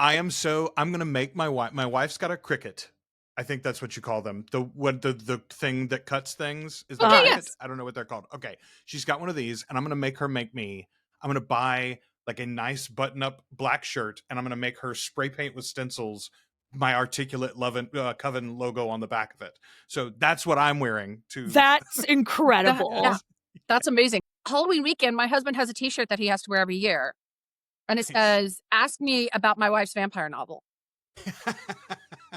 I'm gonna make my wife's got a cricket. I think that's what you call them. The thing that cuts things is the Okay, cricket. yes. I don't know what they're called. Okay, she's got one of these, and I'm gonna make her make me. I'm gonna buy like a nice button-up black shirt, and I'm gonna make her spray paint with stencils my articulate Coven logo on the back of it. So that's what I'm wearing. That's incredible. Yeah, that's amazing. Halloween weekend, my husband has a T-shirt that he has to wear every year, and it says, "Ask me about my wife's vampire novel."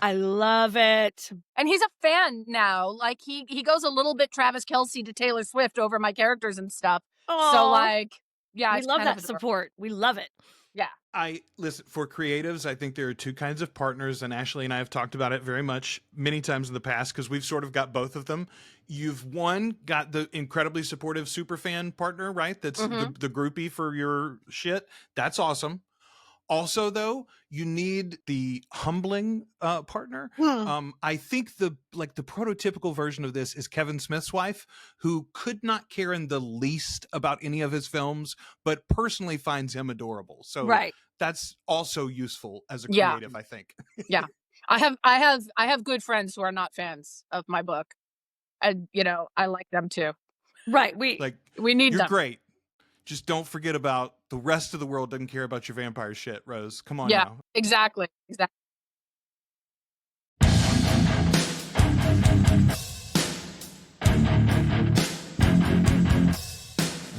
I love it. And he's a fan now. Like he goes a little bit Travis Kelce to Taylor Swift over my characters and stuff. Aww. So like, yeah, we love that support. We love it. Yeah. Listen, for creatives, I think there are two kinds of partners, and Ashley and I have talked about it very much many times in the past because we've sort of got both of them. You've got the incredibly supportive superfan partner, right? That's the groupie for your shit. That's awesome. Also, though, you need the humbling partner. I think the prototypical version of this is Kevin Smith's wife, who could not care in the least about any of his films, but personally finds him adorable. So that's also useful as a creative, I think. Yeah, I have good friends who are not fans of my book, and I like them too. Right, we need you're them. Great. Just don't forget about the rest of the world doesn't care about your vampire shit, Rose. Come on now. Exactly.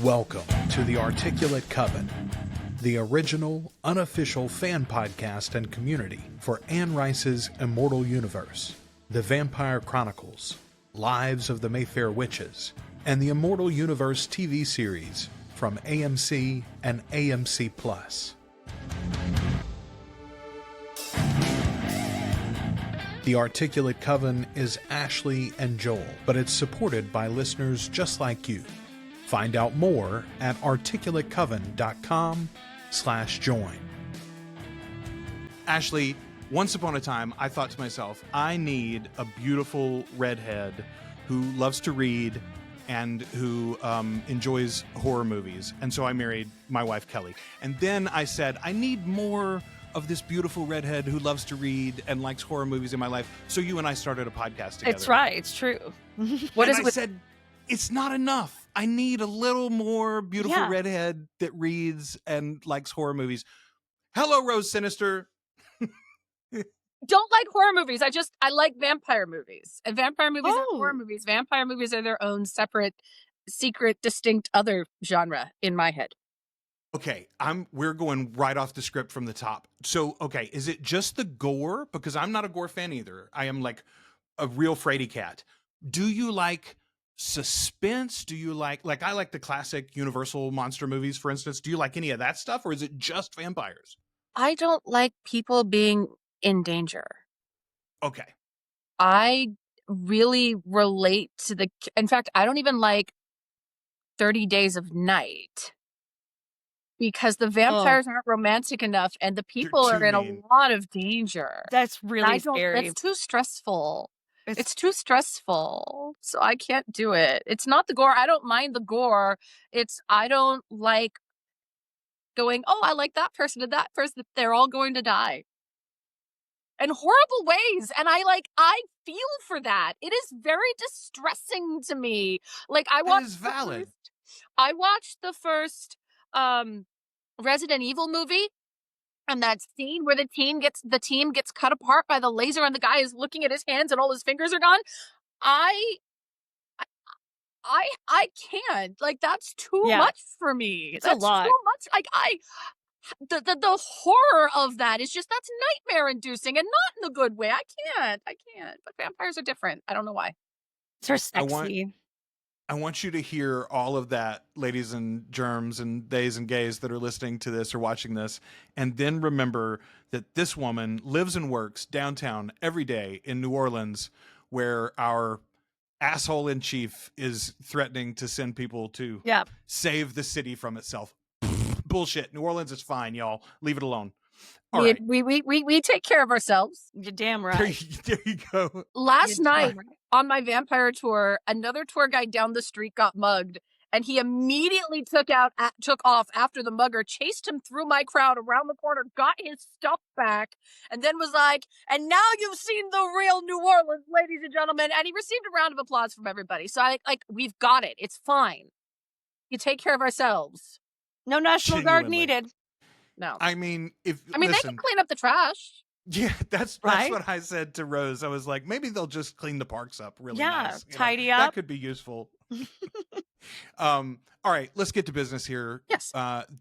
Welcome to the Articulate Coven, the original, unofficial fan podcast and community for Anne Rice's Immortal Universe, The Vampire Chronicles, Lives of the Mayfair Witches, and the Immortal Universe TV series from AMC and AMC+. The Articulate Coven is Ashley and Joel, but it's supported by listeners just like you. Find out more at articulatecoven.com/join. Ashley, once upon a time, I thought to myself, I need a beautiful redhead who loves to read and who enjoys horror movies. And so I married my wife, Kelly. And then I said, I need more of this beautiful redhead who loves to read and likes horror movies in my life. So you and I started a podcast together. It's right. It's true. I said, it's not enough. I need a little more beautiful redhead that reads and likes horror movies. Hello, Rose Sinister. Don't like horror movies. I like vampire movies. And vampire movies are horror movies. Vampire movies are their own separate, secret, distinct other genre in my head. Okay, we're going right off the script from the top. So, okay, is it just the gore? Because I'm not a gore fan either. I am like a real fraidy cat. Do you like suspense? Do you like I like the classic Universal monster movies, for instance. Do you like any of that stuff, or is it just vampires? I don't like people being in danger. Okay. I really relate to in fact, I don't even like 30 Days of Night because the vampires aren't romantic enough and the people are in a lot of danger. That's really scary. It's too stressful. It's too stressful. So I can't do it. It's not the gore. I don't mind the gore. I don't like going, oh, I like that person and that person. They're all going to die. In horrible ways. And I feel for that. It is very distressing to me. Like I watched the first Resident Evil movie, and that scene where the team gets cut apart by the laser and the guy is looking at his hands and all his fingers are gone. I can't. Like that's too much for me. It's a lot. Too much. Like the horror of that is just, that's nightmare inducing and not in the good way. I can't. But vampires are different. I don't know why. They're sexy. I want you to hear all of that, ladies and germs and theys and gays that are listening to this or watching this, and then remember that this woman lives and works downtown every day in New Orleans, where our asshole in chief is threatening to send people to save the city from itself. Bullshit. New Orleans is fine, y'all. Leave it alone. We take care of ourselves. You're damn right. There you go. Last night on my vampire tour, another tour guide down the street got mugged, And he immediately took off after the mugger, chased him through my crowd around the corner, got his stuff back, and then was like, and now you've seen the real New Orleans, ladies and gentlemen. And he received a round of applause from everybody. So we've got it. It's fine. You take care of ourselves. No National Guard needed. No. I mean, they can clean up the trash. Yeah, that's Right? what I said to Rose. I was like, maybe they'll just clean the parks up really nice. Tidy up. That could be useful. All right, let's get to business here. Yes.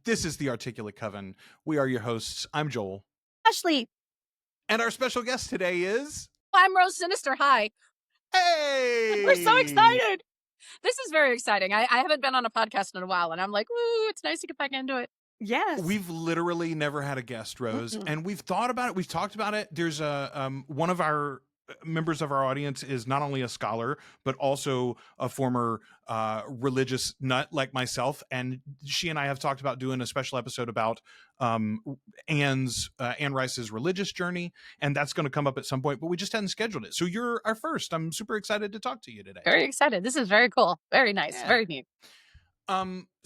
This is the Articulate Coven. We are your hosts. I'm Joel. Ashley. And our special guest today is... I'm Rose Sinister. Hi. Hey! We're so excited. This is very exciting. I haven't been on a podcast in a while, and I'm like, ooh, it's nice to get back into it. Yes. We've literally never had a guest, Rose, and we've thought about it. We've talked about it. There's one of our members of our audience is not only a scholar, but also a former religious nut like myself. And she and I have talked about doing a special episode about Anne Rice's religious journey. And that's going to come up at some point, but we just hadn't scheduled it. So you're our first. I'm super excited to talk to you today. Very excited. This is very cool. Very nice. Yeah. Very neat.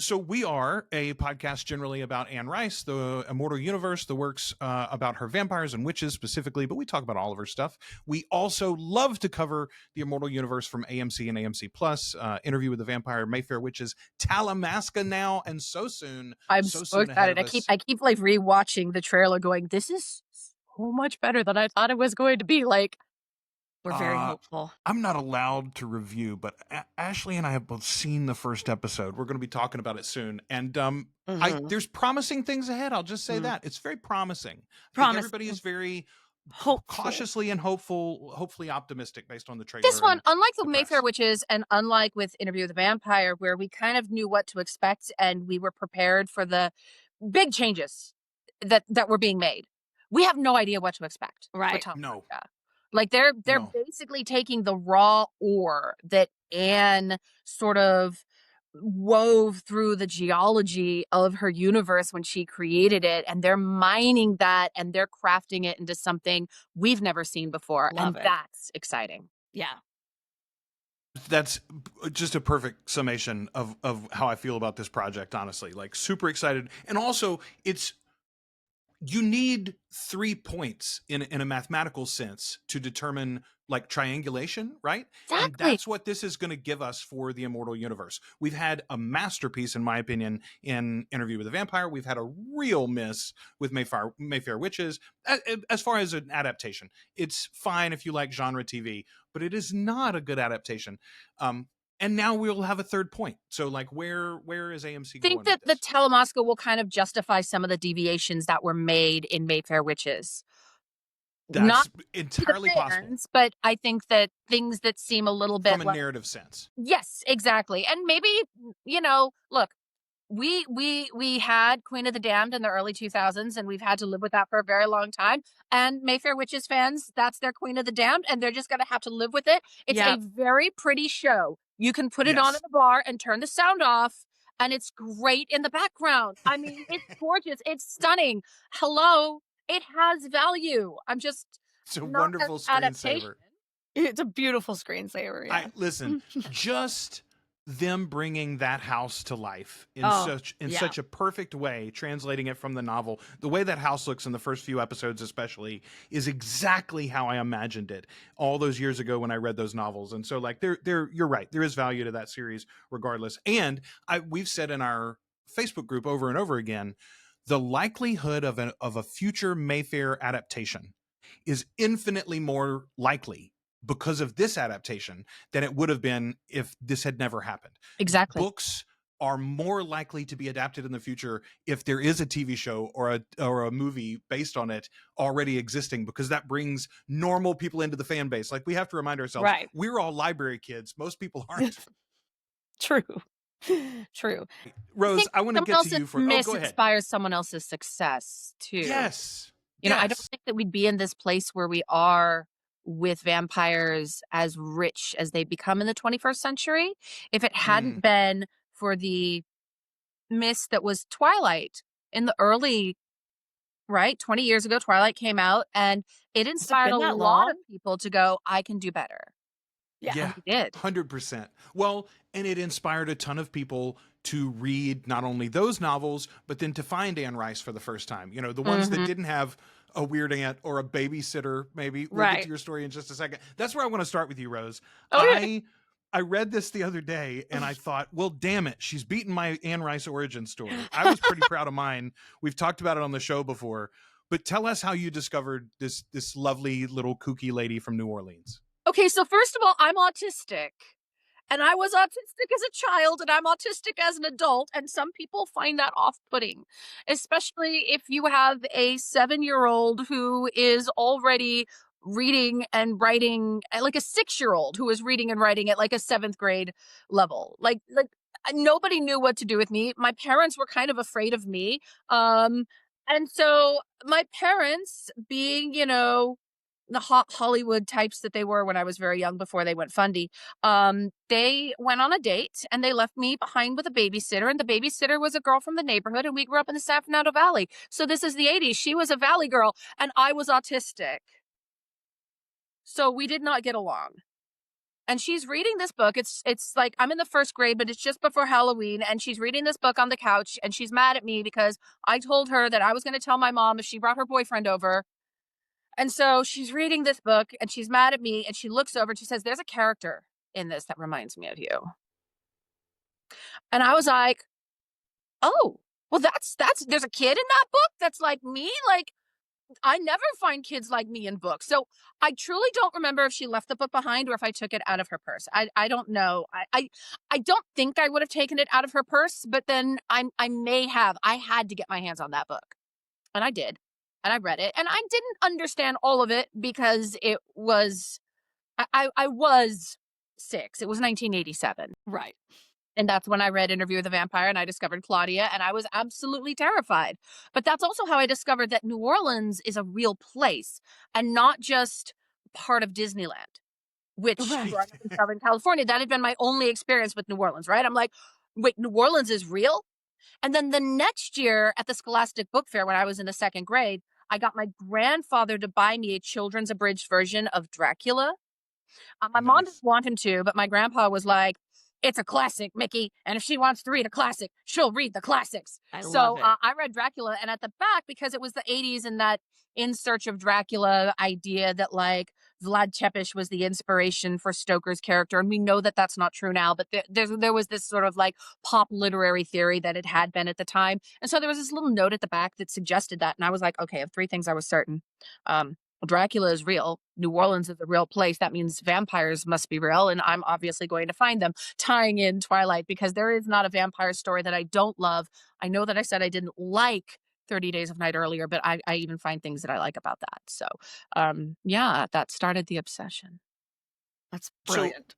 So we are a podcast generally about Anne Rice, the Immortal Universe, the works about her vampires and witches specifically, but we talk about all of her stuff. We also love to cover the Immortal Universe from AMC and AMC Plus, Interview with the Vampire, Mayfair Witches, Talamasca now, and so soon. I'm so excited. I keep like rewatching the trailer going, this is so much better than I thought it was going to be. Like, we're very hopeful. I'm not allowed to review, but Ashley and I have both seen the first episode. We're going to be talking about it soon. And there's promising things ahead. I'll just say that. It's very promising. I think everybody is very cautiously and hopefully optimistic based on the trailer. This one, unlike the Mayfair Witches and unlike with Interview with the Vampire, where we kind of knew what to expect and we were prepared for the big changes that were being made. We have no idea what to expect. Right. No. Like they're basically taking the raw ore that Anne sort of wove through the geology of her universe when she created it, and they're mining that and they're crafting it into something we've never seen before. That's exciting. Yeah. That's just a perfect summation of how I feel about this project, honestly. Like, super excited. And also, you need 3 points in a mathematical sense to determine like triangulation, right? Exactly. And that's what this is going to give us for the Immortal Universe. We've had a masterpiece, in my opinion, in Interview with the Vampire. We've had a real miss with Mayfair Witches. As far as an adaptation, it's fine if you like genre TV, but it is not a good adaptation. And now we'll have a third point. So, like, where is AMC going? I think that the Talamasca will kind of justify some of the deviations that were made in Mayfair Witches. That's not entirely possible. But I think that things that seem a little bit from a narrative sense. Yes, exactly. And maybe, look, we had Queen of the Damned in the early 2000s, and we've had to live with that for a very long time. And Mayfair Witches fans, that's their Queen of the Damned, and they're just going to have to live with it. It's a very pretty show. You can put it on in the bar and turn the sound off, and it's great in the background. I mean, it's gorgeous. It's stunning. Hello. It has value. It's a wonderful screensaver. It's a beautiful screensaver. Yeah. Listen, just them bringing that house to life in such a perfect way, translating it from the novel. The way that house looks in the first few episodes, especially, is exactly how I imagined it all those years ago when I read those novels. And so, like, you're right. There is value to that series, regardless. And we've said in our Facebook group over and over again, the likelihood of a future Mayfair adaptation is infinitely more likely because of this adaptation than it would have been if this had never happened. Exactly. Books are more likely to be adapted in the future if there is a TV show or a movie based on it already existing, because that brings normal people into the fan base. Like, we have to remind ourselves, we're all library kids. Most people aren't. True. Rose, I want to get to you for... go ahead. Inspires someone else's success, too. Yes. I don't think that we'd be in this place where we are with vampires as rich as they become in the 21st century if it hadn't been for the miss that was Twilight in the early... 20 years ago, Twilight came out, and it inspired a lot of people to go, I can do better. Yeah. Yeah, And we did. 100%. Well, and it inspired a ton of people to read not only those novels, but then to find Anne Rice for the first time. You know, the ones that Mhm. didn't have a weird aunt or a babysitter, maybe. We'll get Right. to your story in just a second. That's where I want to start with you, Rose. Okay. I read this the other day and I thought, well, damn it, she's beaten my Anne Rice origin story. I was pretty proud of mine. We've talked about it on the show before, but tell us how you discovered this lovely little kooky lady from New Orleans. Okay, so first of all, I'm autistic. And I was autistic as a child, and I'm autistic as an adult, and some people find that off-putting, especially if you have a 7-year-old who is already reading and writing, like a 6-year-old who is reading and writing at like a 7th grade level. Like nobody knew what to do with me. My parents were kind of afraid of me. And so my parents, being, you know, the hot Hollywood types that they were when I was very young before they went fundy, they went on a date and they left me behind with a babysitter, and the babysitter was a girl from the neighborhood, and we grew up in the San Fernando Valley. So this is the 80s. She was a valley girl and I was autistic. So we did not get along. And she's reading this book. It's like I'm in the 1st grade, but it's just before Halloween, and she's reading this book on the couch, and she's mad at me because I told her that I was going to tell my mom if she brought her boyfriend over. And so she's reading this book and she's mad at me, and she looks over and she says, "There's a character in this that reminds me of you." And I was like, "Oh, well, there's a kid in that book that's like me." Like, I never find kids like me in books. So I truly don't remember if she left the book behind or if I took it out of her purse. I don't know. I don't think I would have taken it out of her purse, but then I may have. I had to get my hands on that book. And I did. And I read it. And I didn't understand all of it because it was I was 6. It was 1987. Right. And that's when I read Interview with the Vampire and I discovered Claudia, and I was absolutely terrified. But that's also how I discovered that New Orleans is a real place and not just part of Disneyland, which Right. growing up in Southern California, that had been my only experience with New Orleans, right? I'm like, wait, New Orleans is real? And then the next year at the Scholastic Book Fair, when I was in the 2nd grade, I got my grandfather to buy me a children's abridged version of Dracula. My mom didn't Nice. want him to, but my grandpa was like, "It's a classic, Mickey. And if she wants to read a classic, she'll read the classics." I love So it. I read Dracula, and at the back, because it was the 80s and that In Search of Dracula idea that like Vlad Tepes was the inspiration for Stoker's character. And we know that that's not true now, but there was this sort of like pop literary theory that it had been at the time. And so there was this little note at the back that suggested that. And I was like, okay, of 3 things I was certain. Dracula is real. New Orleans is a real place. That means vampires must be real, and I'm obviously going to find them, tying in Twilight, because there is not a vampire story that I don't love. I know that I said I didn't like 30 Days of Night earlier, but I even find things that I like about that. So, yeah, that started the obsession. That's So brilliant.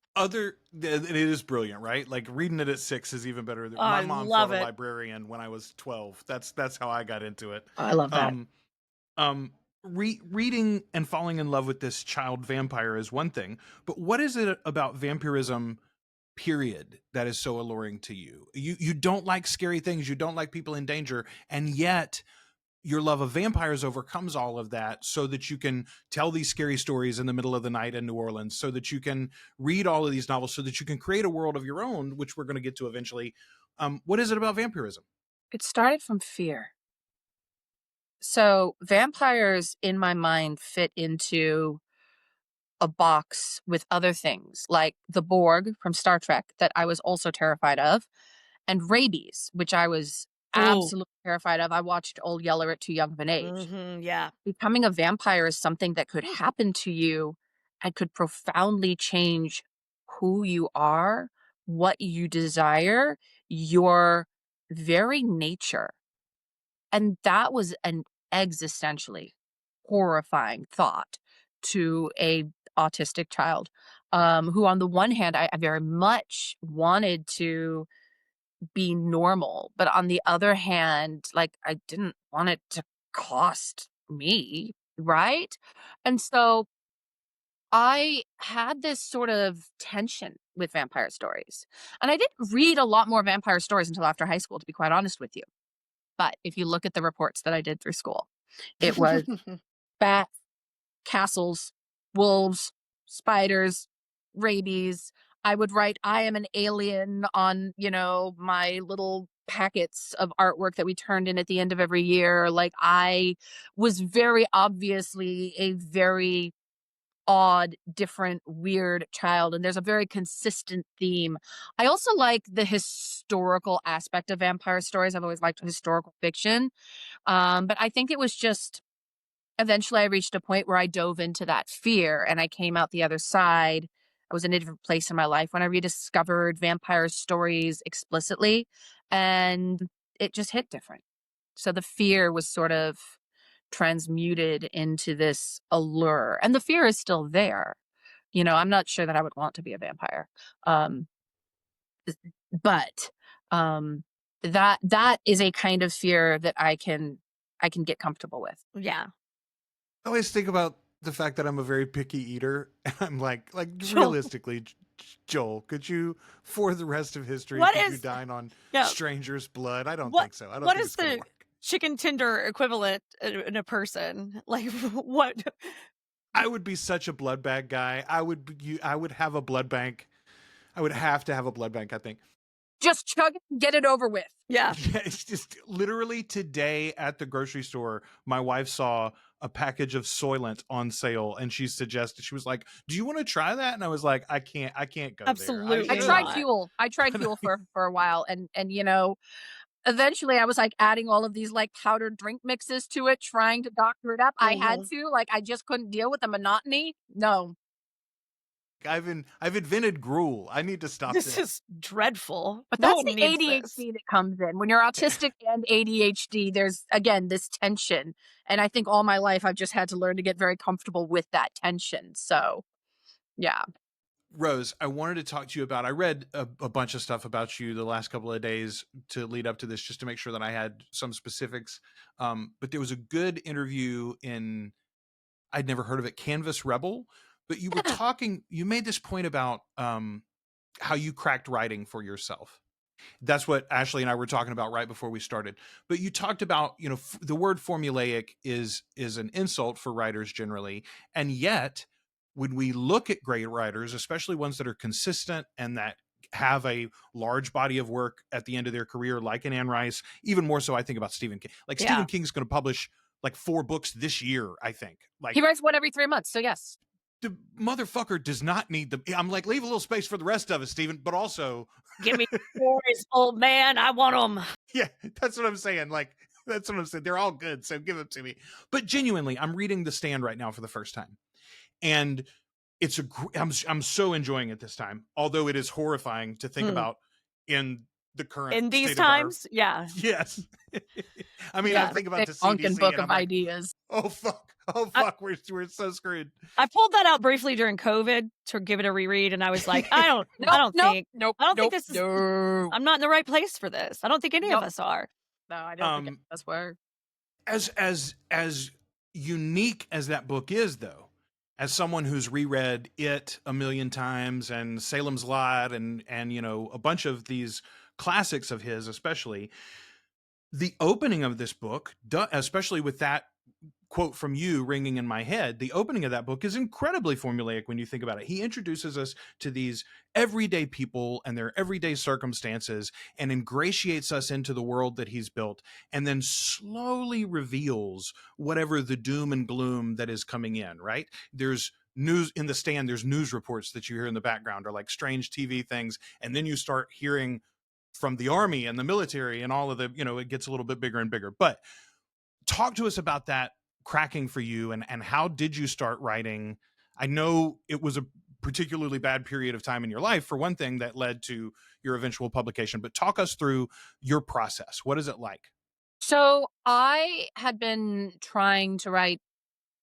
it is brilliant, right? Like reading it at 6 is even better. My I mom love fought a it. librarian when I was 12. That's how I got into it. I love that. Reading and falling in love with this child vampire is one thing, but what is it about vampirism period that is so alluring to you? You don't like scary things, you don't like people in danger, and yet your love of vampires overcomes all of that so that you can tell these scary stories in the middle of the night in New Orleans, so that you can read all of these novels, so that you can create a world of your own, which we're going to get to eventually. What is it about vampirism? It started from fear. So vampires in my mind fit into a box with other things like the Borg from Star Trek that I was also terrified of, and rabies, which I was Oh. absolutely terrified of. I watched Old Yeller at too young of an age. Yeah. Becoming a vampire is something that could happen to you and could profoundly change who you are, what you desire, your very nature. And that was an existentially horrifying thought to a autistic child, who on the one hand, I very much wanted to be normal, but on the other hand, like I didn't want it to cost me, right? And so I had this sort of tension with vampire stories. And I didn't read a lot more vampire stories until after high school, to be quite honest with you. But if you look at the reports that I did through school, it was bats, castles, wolves, spiders, rabies. I would write, I am an alien on, my little packets of artwork that we turned in at the end of every year. Like, I was very obviously a very odd, different, weird child. And there's a very consistent theme. I also like the historical aspect of vampire stories. I've always liked historical fiction. But I think it was just eventually I reached a point where I dove into that fear and I came out the other side. I was in a different place in my life when I rediscovered vampire stories explicitly, and it just hit different. So the fear was sort of transmuted into this allure, and the fear is still there. I'm not sure that I would want to be a vampire. Um, but um, that is a kind of fear that I can get comfortable with. Yeah. I always think about the fact that I'm a very picky eater, and I'm like Joel. realistically, Joel, could you, for the rest of history, What could you is- dine on Yeah. strangers' blood? I don't What- think so. I don't what think is it's gonna the- work. Chicken tender equivalent in a person. Like, what? I would be such a blood bag guy. I would have a blood bank. I would have to have a blood bank, I think. Just chug it and get it over with. Yeah. Yeah, it's just literally today at the grocery store, my wife saw a package of Soylent on sale, and she suggested, she was like, "Do you want to try that?" And I was like, "I can't go Absolutely there." I Yeah. tried not. Fuel. I tried Fuel for a while, and eventually I was like adding all of these like powdered drink mixes to it, trying to doctor it up. I had to, like, I just couldn't deal with the monotony. No. I've invented gruel. I need to stop This this. is dreadful. But No that's one the needs ADHD this. that comes in. When you're autistic and ADHD, there's, again, this tension. And I think all my life I've just had to learn to get very comfortable with that tension. So, yeah. Rose, I wanted to talk to you about, I read a bunch of stuff about you the last couple of days to lead up to this, just to make sure that I had some specifics. But there was a good interview I'd never heard of it, Canvas Rebel, but you were talking, you made this point about how you cracked writing for yourself. That's what Ashley and I were talking about right before we started. But you talked about, the word formulaic is an insult for writers generally. And yet, when we look at great writers, especially ones that are consistent and that have a large body of work at the end of their career, like an Anne Rice, even more so, I think about Stephen King. Like, Yeah. Stephen King's going to publish like 4 books this year, I think. Like, He writes one every 3 months. So, yes. the motherfucker does not need I'm like, leave a little space for the rest of us, Stephen, but also Give me stories, old man. I want them. yeah, that's what I'm saying. Like, that's what I'm saying. They're all good, so give them to me. But genuinely, I'm reading The Stand right now for the first time, and I'm so enjoying it this time. Although it is horrifying to think about in the current In these state of our- times, yeah. Yes. I mean, Yeah, I think about the Unkin CDC, book and of I'm like, ideas. oh fuck, we're so screwed. I pulled that out briefly during COVID to give it a reread, and I was like, I don't think this is. No. I'm not in the right place for this. I don't think any of us are. No, I don't think that's where. As unique as that book is, though, as someone who's reread it a million times and Salem's Lot and a bunch of these classics of his, especially the opening of this book, especially with that quote from you ringing in my head, the opening of that book is incredibly formulaic when you think about it. He introduces us to these everyday people and their everyday circumstances and ingratiates us into the world that he's built, and then slowly reveals whatever the doom and gloom that is coming in, right? There's news in The Stand, there's news reports that you hear in the background, or like strange TV things, and then you start hearing from the army and the military and all of the, it gets a little bit bigger and bigger. But talk to us about that cracking for you, and how did you start writing? I know it was a particularly bad period of time in your life, for one thing, that led to your eventual publication, but talk us through your process. What is it like? So I had been trying to write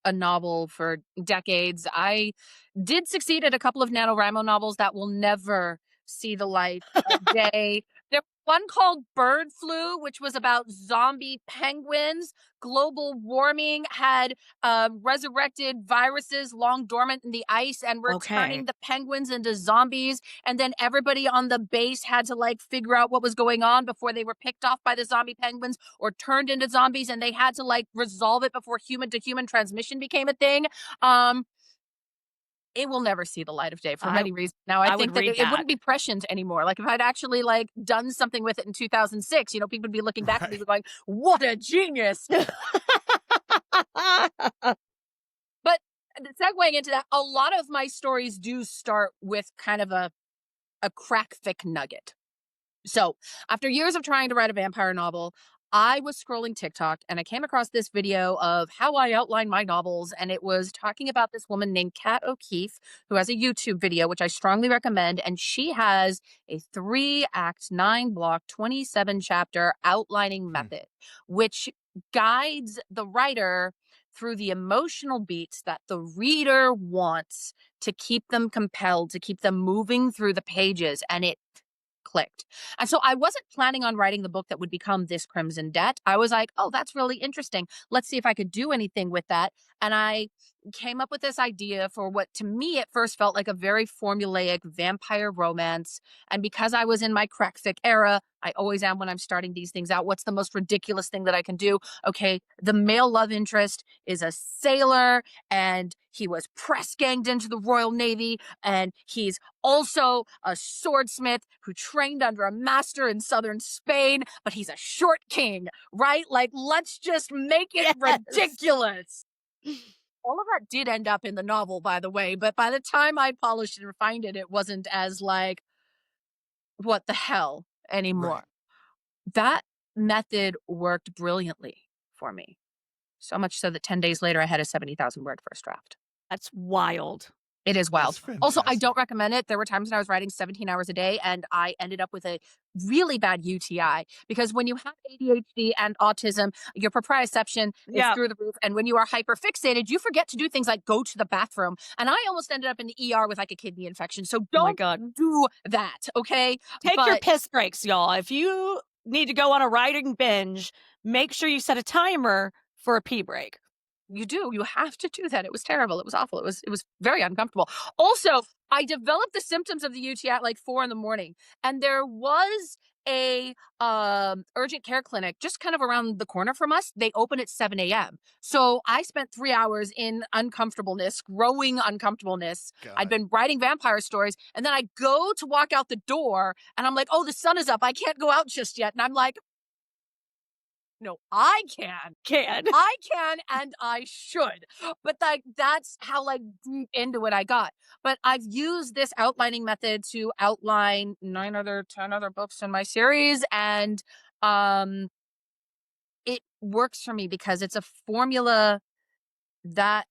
a novel for decades. I did succeed at a couple of NaNoWriMo novels that will never see the light of day. There was one called Bird Flu, which was about zombie penguins. Global warming had resurrected viruses long dormant in the ice and were turning the penguins into zombies. And then everybody on the base had to like figure out what was going on before they were picked off by the zombie penguins or turned into zombies. And they had to like resolve it before human to human transmission became a thing. it will never see the light of day for many reasons. Now, I think would that read it wouldn't be prescient anymore. Like if I'd actually like done something with it in 2006, you know, people would be looking back at me going, "What a genius!" But segueing into that, a lot of my stories do start with kind of a crack fic nugget. So, after years of trying to write a vampire novel, I was scrolling TikTok and I came across this video of how I outline my novels. And it was talking about this woman named Kat O'Keefe, who has a YouTube video, which I strongly recommend. And she has a 3-act, 9-block, 27-chapter outlining method, which guides the writer through the emotional beats that the reader wants to keep them compelled, to keep them moving through the pages. And it clicked. And so I wasn't planning on writing the book that would become This Crimson Debt. I was like, oh, that's really interesting. Let's see if I could do anything with that. And I came up with this idea for what to me at first felt like a very formulaic vampire romance. And because I was in my crack fic era, I always am when I'm starting these things out. What's the most ridiculous thing that I can do? Okay, the male love interest is a sailor and he was press ganged into the Royal Navy, and he's also a swordsmith who trained under a master in southern Spain, but he's a short king, right? Like, let's just make it ridiculous. All of that did end up in the novel, by the way, but by the time I polished and refined it, it wasn't as like, what the hell anymore. Right. That method worked brilliantly for me. So much so that 10 days later, I had a 70,000 word first draft. That's wild. It is wild. That's Also, I fantastic. don't recommend it. There were times when I was writing 17 hours a day and I ended up with a really bad UTI because when you have ADHD and autism, your proprioception is through the roof. And when you are hyperfixated, you forget to do things like go to the bathroom. And I almost ended up in the ER with like a kidney infection. So don't do that, okay? Take your piss breaks, y'all. If you need to go on a writing binge, make sure you set a timer for a pee break. You do. You have to do that. It was terrible. It was awful. It was very uncomfortable. Also, I developed the symptoms of the UTI at like 4 a.m. and there was a urgent care clinic just kind of around the corner from us. They open at 7 a.m. So I spent 3 hours in uncomfortableness, growing uncomfortableness. I'd been writing vampire stories, and then I go to walk out the door and I'm like, oh, the sun is up. I can't go out just yet. And I'm like, no, I can. I can and I should. But like that's how like deep into it I got. But I've used this outlining method to outline 10 other books in my series. And it works for me because it's a formula that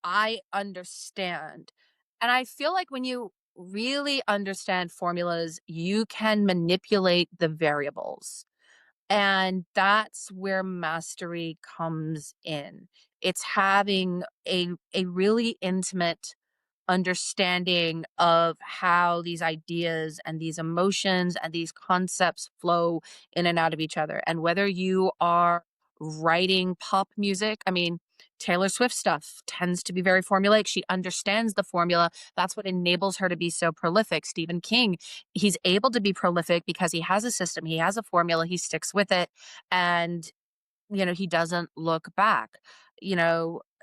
I understand. And I feel like when you really understand formulas, you can manipulate the variables. And that's where mastery comes in. It's having a really intimate understanding of how these ideas and these emotions and these concepts flow in and out of each other. And whether you are writing pop music, I mean, Taylor Swift stuff tends to be very formulaic. She understands the formula. That's what enables her to be so prolific. Stephen King, he's able to be prolific because he has a system, he has a formula, he sticks with it, and he doesn't look back.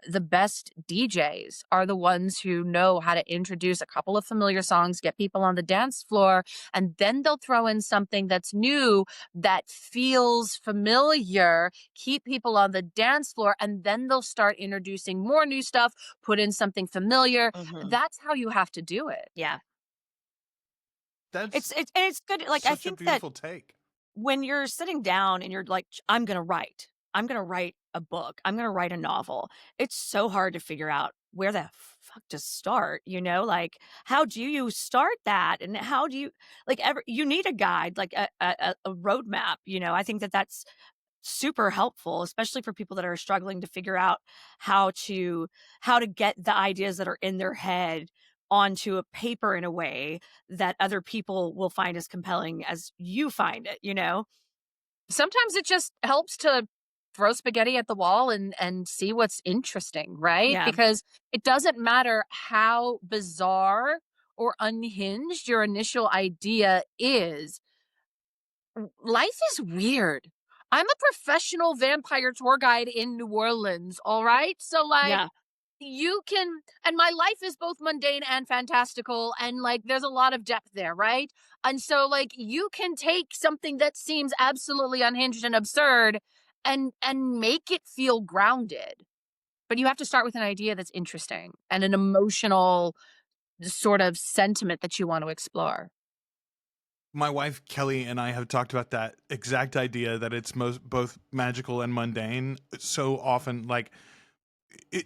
The best DJs are the ones who know how to introduce a couple of familiar songs, get people on the dance floor, and then they'll throw in something that's new that feels familiar, keep people on the dance floor, and then they'll start introducing more new stuff, put in something familiar. That's how you have to do it. Yeah. That's it's good. Like, I such a think that beautiful take. when you're sitting down and you're like, I'm going to write a book, I'm going to write a novel, it's so hard to figure out where the fuck to start, like, how do you start that? And how do you, like, you need a guide, like a roadmap, I think that that's super helpful, especially for people that are struggling to figure out how to get the ideas that are in their head onto a paper in a way that other people will find as compelling as you find it, Sometimes it just helps to throw spaghetti at the wall and see what's interesting, right? Yeah. Because it doesn't matter how bizarre or unhinged your initial idea is. Life is weird. I'm a professional vampire tour guide in New Orleans, all right? So like, you can, and my life is both mundane and fantastical, and like there's a lot of depth there, right? And so like you can take something that seems absolutely unhinged and absurd and make it feel grounded. But you have to start with an idea that's interesting and an emotional sort of sentiment that you want to explore. My wife Kelly and I have talked about that exact idea, that it's both magical and mundane. So often, like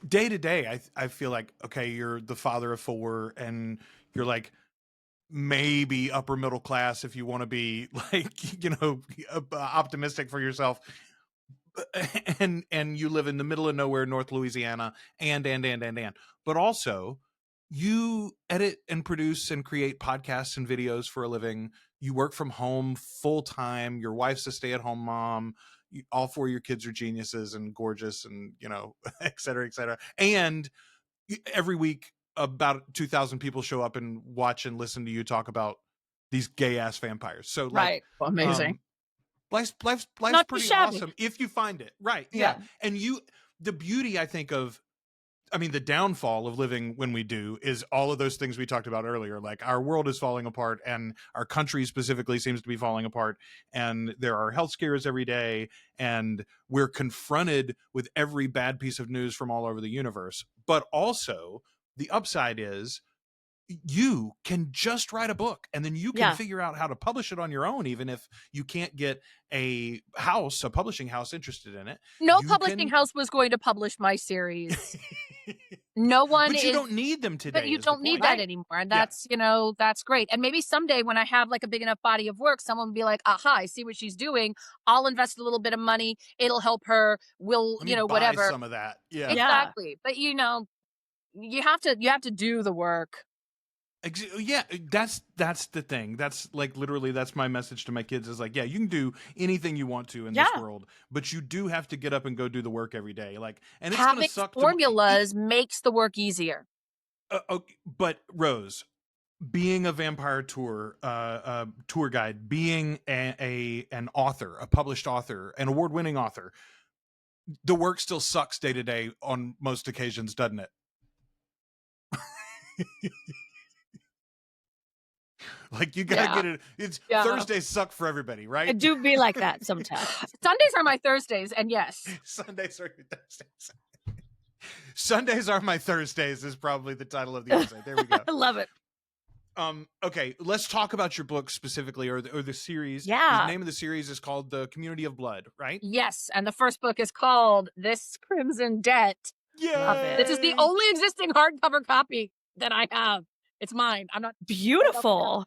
day to day, I feel like, okay, you're the father of four, and you're like maybe upper middle class if you want to be like, you know, optimistic for yourself. And you live in the middle of nowhere, North Louisiana, and but also you edit and produce and create podcasts and videos for a living. You work from home full time. Your wife's a stay-at-home mom. All four of your kids are geniuses and gorgeous, and you know, et cetera, et cetera. And every week about 2,000 people show up and watch and listen to you talk about these gay ass vampires. So like, Right. Amazing. life's Not too pretty shabby. awesome if you find it. Right. Yeah. And the beauty, I think, the downfall of living when we do is all of those things we talked about earlier. Like, our world is falling apart, and our country specifically seems to be falling apart, and there are health scares every day, and we're confronted with every bad piece of news from all over the universe. But also the upside is you can just write a book, and then you can Yeah. figure out how to publish it on your own, even if you can't get a publishing house interested in it. No You publishing can- house was going to publish my series. No one but you is, don't need them today. but you is the don't need point. that anymore. And that's, you know, that's great. And maybe someday when I have like a big enough body of work, someone will be like, aha, I see what she's doing. I'll invest a little bit of money. It'll help her. We'll, Let me you know, buy whatever. some of that. Yeah. Exactly. But you know, you have to do the work. Yeah, that's the thing. That's like, literally, that's my message to my kids, is like, yeah, you can do anything you want to in this Yeah. world, but you do have to get up and go do the work every day. Like, and it's gonna Having suck. formulas makes the work easier. Okay, but Rose, being a vampire tour guide, being an author, a published author, an award-winning author, the work still sucks day to day on most occasions, doesn't it? Like, you gotta get it. It's Thursdays suck for everybody, right? It do be like that sometimes. Sundays are my Thursdays, and yes. Sundays are your Thursdays. Sundays are my Thursdays is probably the title of the episode. There we go. I love it. Okay, let's talk about your book specifically, or the series. Yeah. The name of the series is called The Community of Blood, right? Yes, and the first book is called This Crimson Debt. Yeah. Love it. This is the only existing hardcover copy that I have. It's mine. I'm not Beautiful.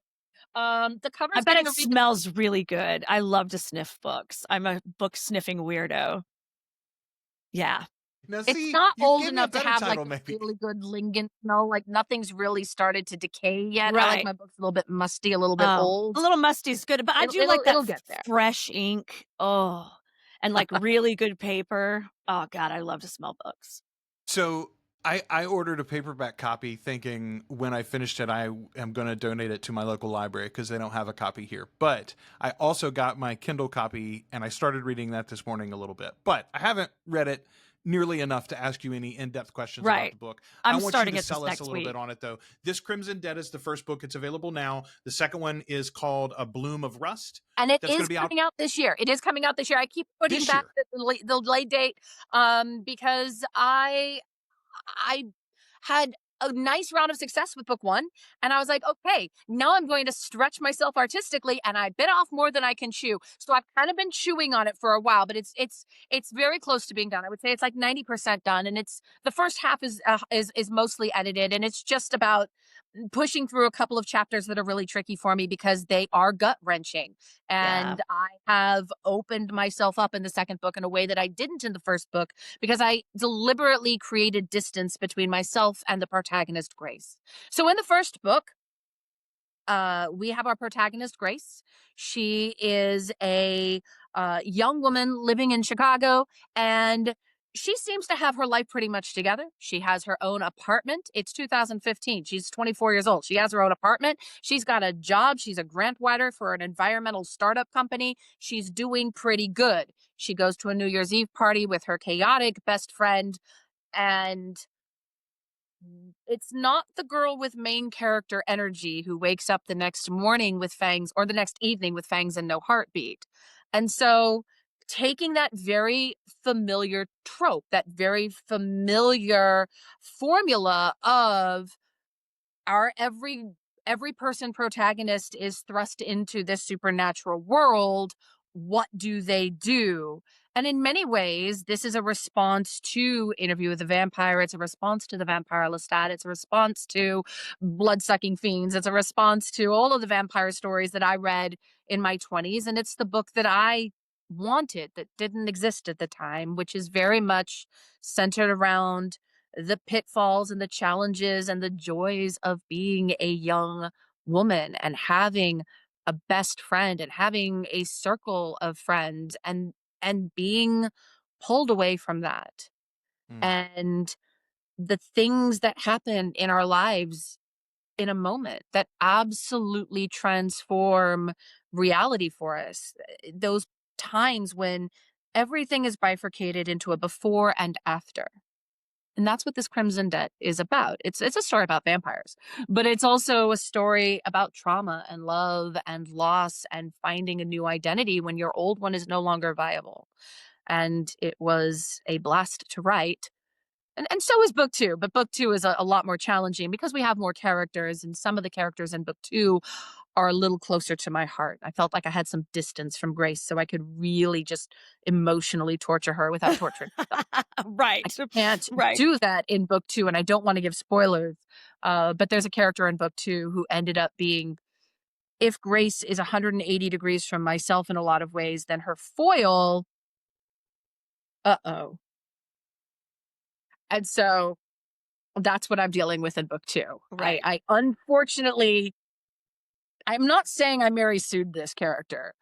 the cover. I bet it smells really good. I love to sniff books. I'm a book sniffing weirdo. Yeah. Now, see, It's not you old gave me enough a to better have title, like a maybe. really good Lingen smell. Like nothing's really started to decay yet. I Right. like my books a little bit musty, a little bit Oh, old. a little musty is good, but I do like that it'll get there. fresh ink. Oh, and like really good paper. Oh God, I love to smell books. So I ordered a paperback copy, thinking when I finished it, I am going to donate it to my local library because they don't have a copy here. But I also got my Kindle copy, and I started reading that this morning a little bit. But I haven't read it nearly enough to ask you any in-depth questions about the book. I'm I want starting you to it this sell us next a little week. bit on it, though. This Crimson Debt is the first book. It's available now. The second one is called A Bloom of Rust. And it That's is gonna be out coming out this year. It is coming out this year. I keep putting this back year. the late date because I had a nice round of success with book one, and I was like, okay, now I'm going to stretch myself artistically, and I bit off more than I can chew. So I've kind of been chewing on it for a while, but it's very close to being done. I would say it's like 90% done, and it's the first half is mostly edited, and it's just about pushing through a couple of chapters that are really tricky for me because they are gut-wrenching. And I have opened myself up in the second book in a way that I didn't in the first book because I deliberately created distance between myself and the protagonist, Grace. So in the first book, we have our protagonist, Grace. She is a young woman living in Chicago, and she seems to have her life pretty much together. She has her own apartment. It's 2015. She's 24 years old. She has her own apartment. She's got a job. She's a grant writer for an environmental startup company. She's doing pretty good. She goes to a New Year's Eve party with her chaotic best friend, and it's not the girl with main character energy who wakes up the next morning with fangs, or the next evening with fangs and no heartbeat. And so taking that very familiar trope, that very familiar formula of our every person protagonist is thrust into this supernatural world, what do they do? And in many ways this is a response to Interview with the Vampire, it's a response to the Vampire Lestat, it's a response to Blood-Sucking Fiends, it's a response to all of the vampire stories that I read in my 20s, and it's the book that I wanted that didn't exist at the time, which is very much centered around the pitfalls and the challenges and the joys of being a young woman and having a best friend and having a circle of friends and being pulled away from that, Mm. and the things that happen in our lives in a moment that absolutely transform reality for us, those times when everything is bifurcated into a before and after. And that's what this Crimson Debt is about. It's a story about vampires, but it's also a story about trauma and love and loss and finding a new identity when your old one is no longer viable. And it was a blast to write. And so is book two, but book two is a lot more challenging because we have more characters, and some of the characters in book two are a little closer to my heart. I felt like I had some distance from Grace, so I could really just emotionally torture her without torturing myself. Right. I can't Right. do that in book two, and I don't want to give spoilers. But there's a character in book two who ended up being, if Grace is 180 degrees from myself in a lot of ways, then her foil, uh-oh. And so that's what I'm dealing with in book two. Right. I unfortunately, I'm not saying I Mary Sued this character,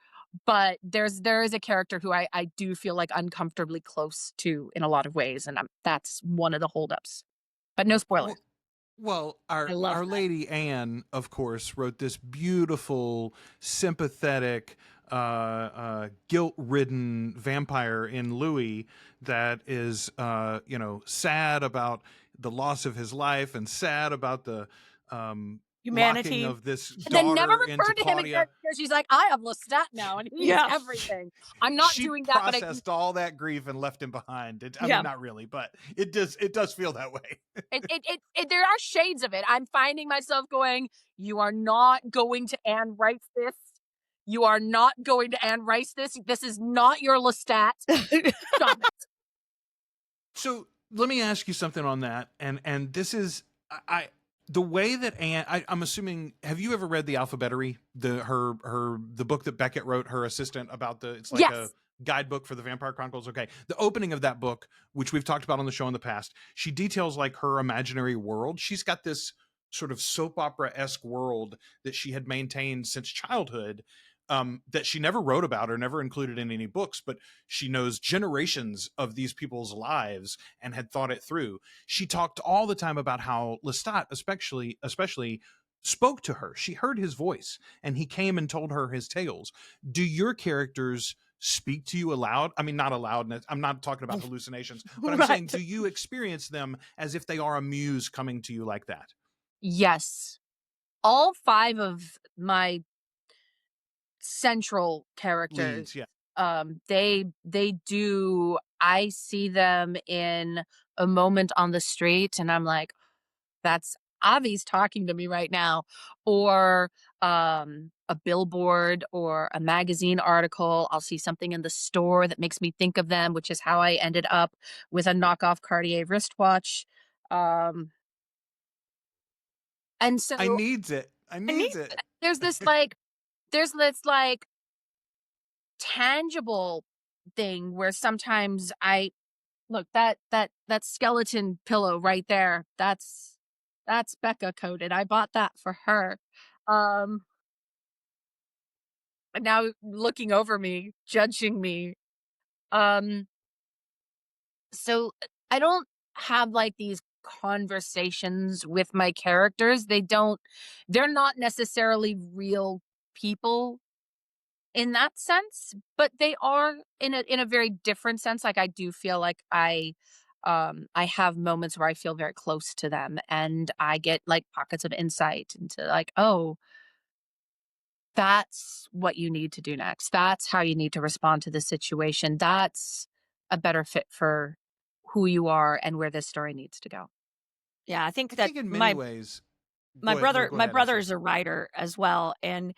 but there is a character who I do feel like uncomfortably close to in a lot of ways, and that's one of the holdups. But no spoilers. Well, I love our that. lady Anne, of course, wrote this beautiful, sympathetic, guilt-ridden vampire in Louis that is, sad about the loss of his life and sad about the locking Humanity. of this And then never daughter into refer to him again Claudia. because she's like, I have Lestat now, and he's Yeah. everything. I'm not She doing that, but I can. processed all that grief and left him behind. I Yeah. mean, not really, but it does feel that way. There are shades of it. I'm finding myself going, you are not going to Anne Rice this. You are not going to Anne Rice this. This is not your Lestat. Stop it. So let me ask you something on that, and this is the way that Anne. I'm assuming. Have you ever read the Alphabetary, the book that Beckett wrote, her assistant, about it's like Yes. a guidebook for the Vampire Chronicles? Okay, the opening of that book, which we've talked about on the show in the past, she details like her imaginary world. She's got this sort of soap opera-esque world that she had maintained since childhood. That she never wrote about or never included in any books, but she knows generations of these people's lives and had thought it through. She talked all the time about how Lestat especially spoke to her. She heard his voice and he came and told her his tales. Do your characters speak to you aloud? I mean, not aloud. I'm not talking about hallucinations, but I'm Right. saying, do you experience them as if they are a muse coming to you like that? Yes. All 5 of my central characters, Leads, yeah. they do. I see them in a moment on the street and I'm like, that's Avi's talking to me right now, or a billboard or a magazine article. I'll see something in the store that makes me think of them, which is how I ended up with a knockoff Cartier wristwatch. And so I needs it. there's this like tangible thing where sometimes I look, that skeleton pillow right there, that's Becca coded. I bought that for her. And now looking over me, judging me. So I don't have like these conversations with my characters. They're not necessarily real people in that sense, but they are in a very different sense. Like I do feel like I I have moments where I feel very close to them, and I get like pockets of insight into like, oh, that's what you need to do next. That's how you need to respond to the situation. That's a better fit for who you are and where this story needs to go. Yeah, I think I that think in many ways. my Go ahead. No, brother go my ahead. I'm brother sorry. is a writer as well, and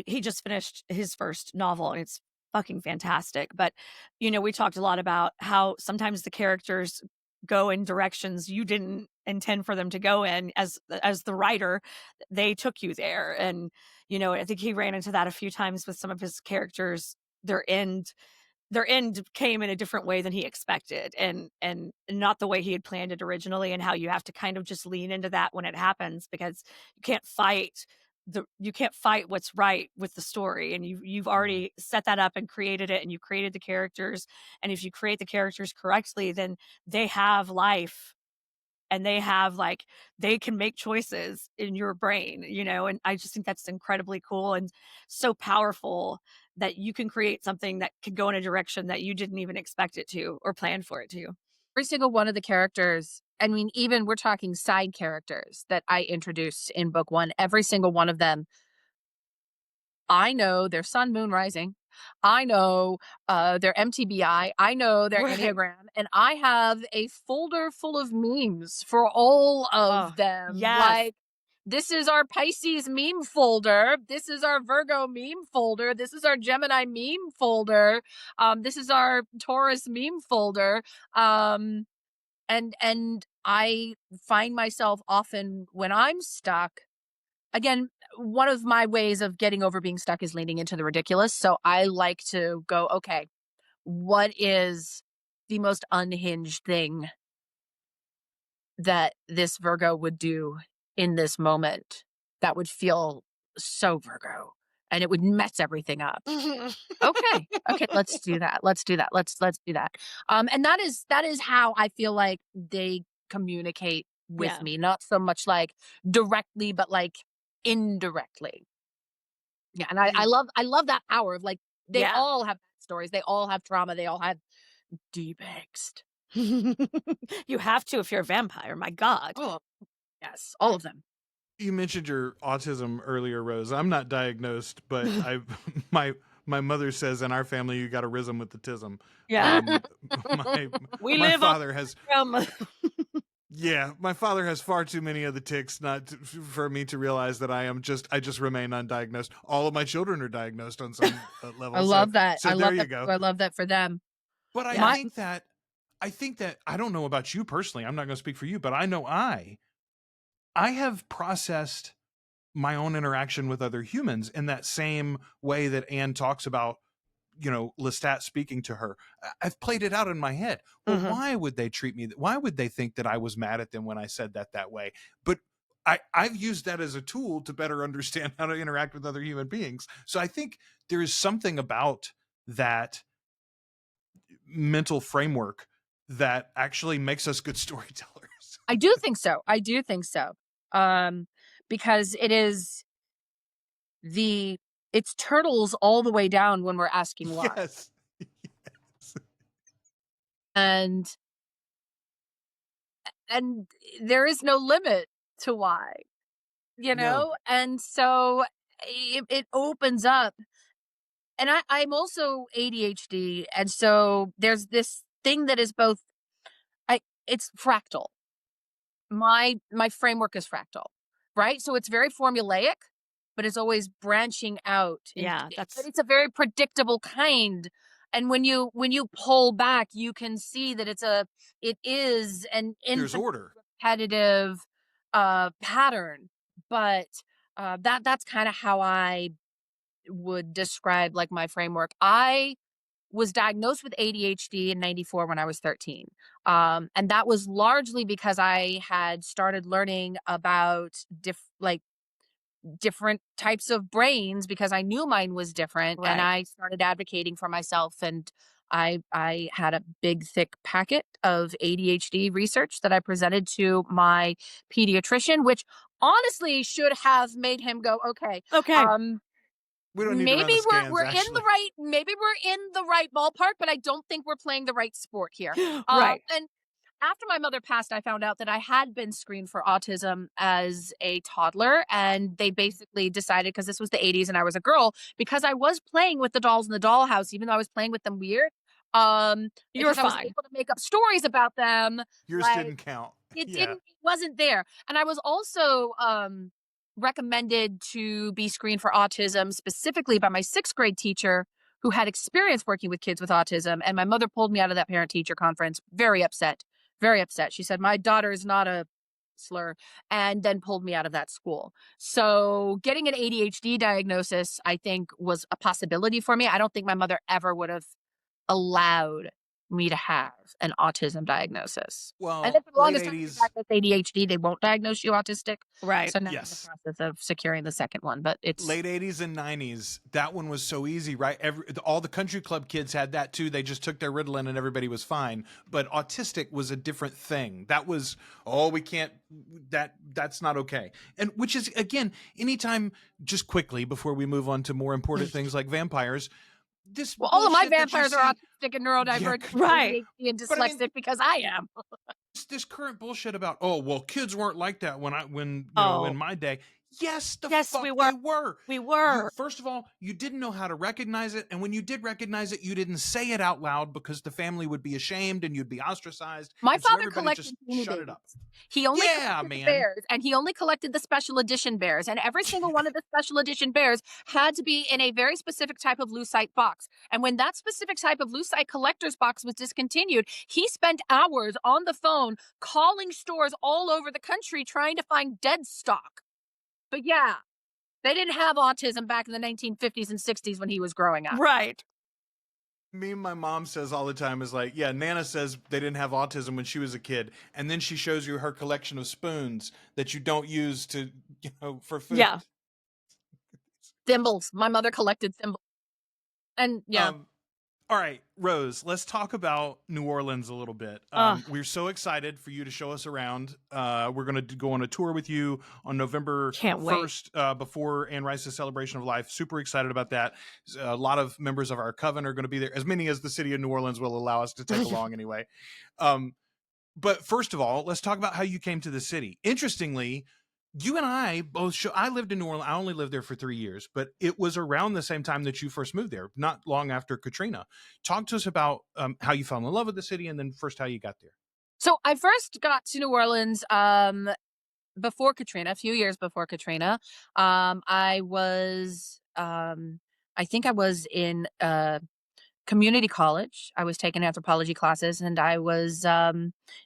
he just finished his first novel, and it's fucking fantastic. But we talked a lot about how sometimes the characters go in directions you didn't intend for them to go in. As the writer, they took you there, and I think he ran into that a few times with some of his characters. Their end came in a different way than he expected, and not the way he had planned it originally, and how you have to kind of just lean into that when it happens, because you can't fight what's right with the story, and you've already set that up and created it, and you created the characters, and if you create the characters correctly, then they have life, and they can make choices in your brain, and I just think that's incredibly cool and so powerful, that you can create something that could go in a direction that you didn't even expect it to or plan for it to. Every single one of the characters, I mean, even we're talking side characters that I introduced in book one, every single one of them, I know their sun, moon, rising. I know their MTBI. I know their Right. Enneagram. And I have a folder full of memes for all Oh, of them. yes. Like, this is our Pisces meme folder. This is our Virgo meme folder. This is our Gemini meme folder. This is our Taurus meme folder. And I find myself often when I'm stuck, again, one of my ways of getting over being stuck is leaning into the ridiculous. So I like to go, okay, what is the most unhinged thing that this Virgo would do in this moment that would feel so Virgo and it would mess everything up? Okay. Okay, let's do that. Let's do that. Let's do that. And that is how I feel like they communicate with Yeah. me, not so much like directly, but like indirectly. Yeah, and I love that power of like they Yeah. all have stories, they all have trauma, they all have deep angst. You have to if you're a vampire. My God. Oh, yes, all of them. You mentioned your autism earlier, Rose. I'm not diagnosed, but I my mother says in our family you got a rhythm with the tism. Yeah. My We my live father has on my father has far too many of the tics for me to realize that I just remain undiagnosed. All of my children are diagnosed on some level. I love that. So I there love you that. go. I love that for them. But Yeah. I think that I don't know about you personally. I'm not going to speak for you, but I know I have processed my own interaction with other humans in that same way that Anne talks about, Lestat speaking to her. I've played it out in my head. Well, Mhm. why would they treat me? Why would they think that I was mad at them when I said that way? But I've used that as a tool to better understand how to interact with other human beings. So I think there is something about that mental framework that actually makes us good storytellers. I do think so. I do think so. Because it's turtles all the way down when we're asking why. Yes. And there is no limit to why, No. and so it opens up. And I'm also ADHD, and so there's this thing that is both it's fractal. My framework is fractal, right? So it's very formulaic, but it's always branching out. Yeah, But it's a very predictable kind. And when you pull back, you can see that it is an There's infinite order. repetitive pattern. But that's kind of how I would describe like my framework. I was diagnosed with ADHD in 94 when I was 13. And that was largely because I had started learning about different types of brains because I knew mine was different. And Right. I started advocating for myself. And I had a big, thick packet of ADHD research that I presented to my pediatrician, which honestly should have made him go, okay, Okay. We don't need to run maybe the scans, we're in actually. the right ballpark, but I don't think we're playing the right sport here. Right. And after my mother passed, I found out that I had been screened for autism as a toddler, and they basically decided, because this was the 80s and I was a girl, because I was playing with the dolls in the dollhouse, even though I was playing with them weird, You were because I was fine. able to make up stories about them. Yours like, didn't count. it wasn't there. And I was also recommended to be screened for autism specifically by my 6th grade teacher, who had experience working with kids with autism. And my mother pulled me out of that parent teacher conference. Very upset. Very upset. She said, my daughter is not a slur, and then pulled me out of that school. So getting an ADHD diagnosis, I think, was a possibility for me. I don't think my mother ever would have allowed me to have an autism diagnosis. Well, And then for the late longest time, if you 80s. diagnosed ADHD, they won't diagnose you autistic. Right. So now Yes. I'm in the process of securing the second one, but it's Late 80s and 90s, that one was so easy, right? All the country club kids had that too. They just took their Ritalin and everybody was fine. But autistic was a different thing. That was, we can't, that's not okay. And which is, again, anytime, just quickly before we move on to more important things like vampires, all of my bullshit that you vampires are see- autistic and neurodivergent, right. ADHD and But I mean- dyslexic because I am. this current bullshit about kids weren't like that when in my day. Yes, Yes, fuck we were. they were. We were. First of all, you didn't know how to recognize it, and when you did recognize it, you didn't say it out loud because the family would be ashamed and you'd be ostracized. My and so father everybody collected just Beanie shut it Babies. up. He only Yeah, collected the man. bears, and he only collected the special edition bears. And every single one of the special edition bears had to be in a very specific type of lucite box. And when that specific type of lucite collector's box was discontinued, he spent hours on the phone calling stores all over the country trying to find dead stock. But yeah, they didn't have autism back in the 1950s and 60s when he was growing up. Right. Me and my mom says all the time is like, yeah, Nana says they didn't have autism when she was a kid, and then she shows you her collection of spoons that you don't use to, for food. Yeah. Thimbles. My mother collected thimbles. And yeah. All right, Rose, let's talk about New Orleans a little bit. We're so excited for you to show us around. We're going to go on a tour with you on November Can't wait. 1st before Anne Rice's Celebration of Life. Super excited about that. A lot of members of our Coven are going to be there, as many as the city of New Orleans will allow us to take along anyway. But first of all, let's talk about how you came to the city. Interestingly, you and I both I lived in New Orleans. I only lived there for 3 years, but it was around the same time that you first moved there, not long after Katrina. Talk to us about how you fell in love with the city, and then first how you got there. So I first got to New Orleans before Katrina, a few years before Katrina. I think I was in community college. I was taking anthropology classes, and I was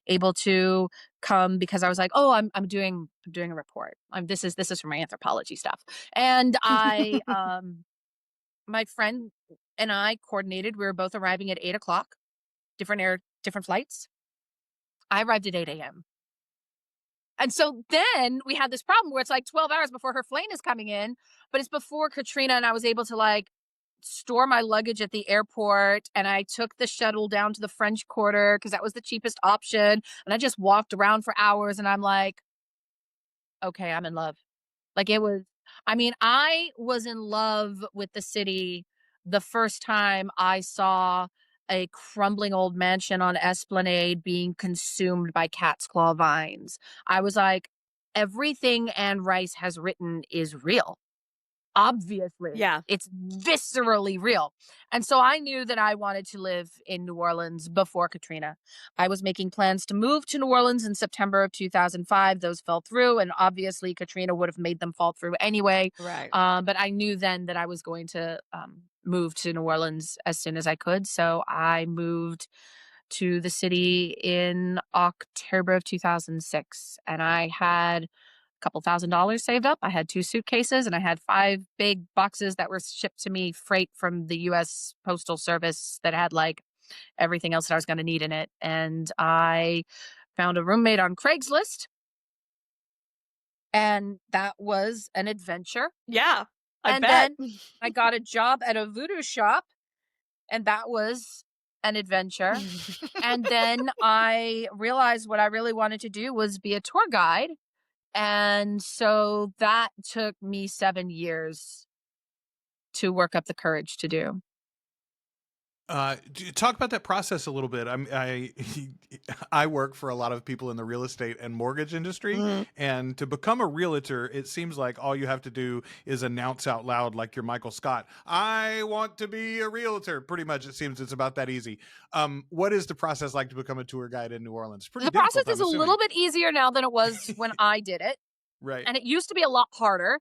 able to come because I was like, oh, I'm doing a report. This is for my anthropology stuff. And I my friend and I coordinated. We were both arriving at 8:00, different flights. I arrived at 8 a.m. And so then we had this problem where it's like 12 hours before her plane is coming in, but it's before Katrina, and I was able to store my luggage at the airport, and I took the shuttle down to the French Quarter because that was the cheapest option, and I just walked around for hours, and I'm like, okay, I'm in love. I was in love with the city the first time I saw a crumbling old mansion on Esplanade being consumed by cat's claw vines. I was like, everything Anne Rice has written is real. Obviously. Yeah. It's viscerally real. And so I knew that I wanted to live in New Orleans before Katrina. I was making plans to move to New Orleans in September of 2005. Those fell through, and obviously Katrina would have made them fall through anyway. Right. But I knew then that I was going to move to New Orleans as soon as I could. So I moved to the city in October of 2006, and I had couple $1,000 saved up. I had 2 suitcases, and I had 5 big boxes that were shipped to me, freight from the U.S. Postal Service, that had everything else that I was going to need in it. And I found a roommate on Craigslist, and that was an adventure. Yeah. And then I got a job at a voodoo shop, and that was an adventure. And then I realized what I really wanted to do was be a tour guide. And so that took me 7 years to work up the courage to do. Talk about that process a little bit. I work for a lot of people in the real estate and mortgage industry, Mm. and to become a realtor, it seems like all you have to do is announce out loud, like you're Michael Scott, "I want to be a realtor." Pretty much, it seems it's about that easy. What is the process like to become a tour guide in New Orleans? Pretty The difficult, process is I'm a little assuming. bit easier now than it was when I did it. Right. And it used to be a lot harder.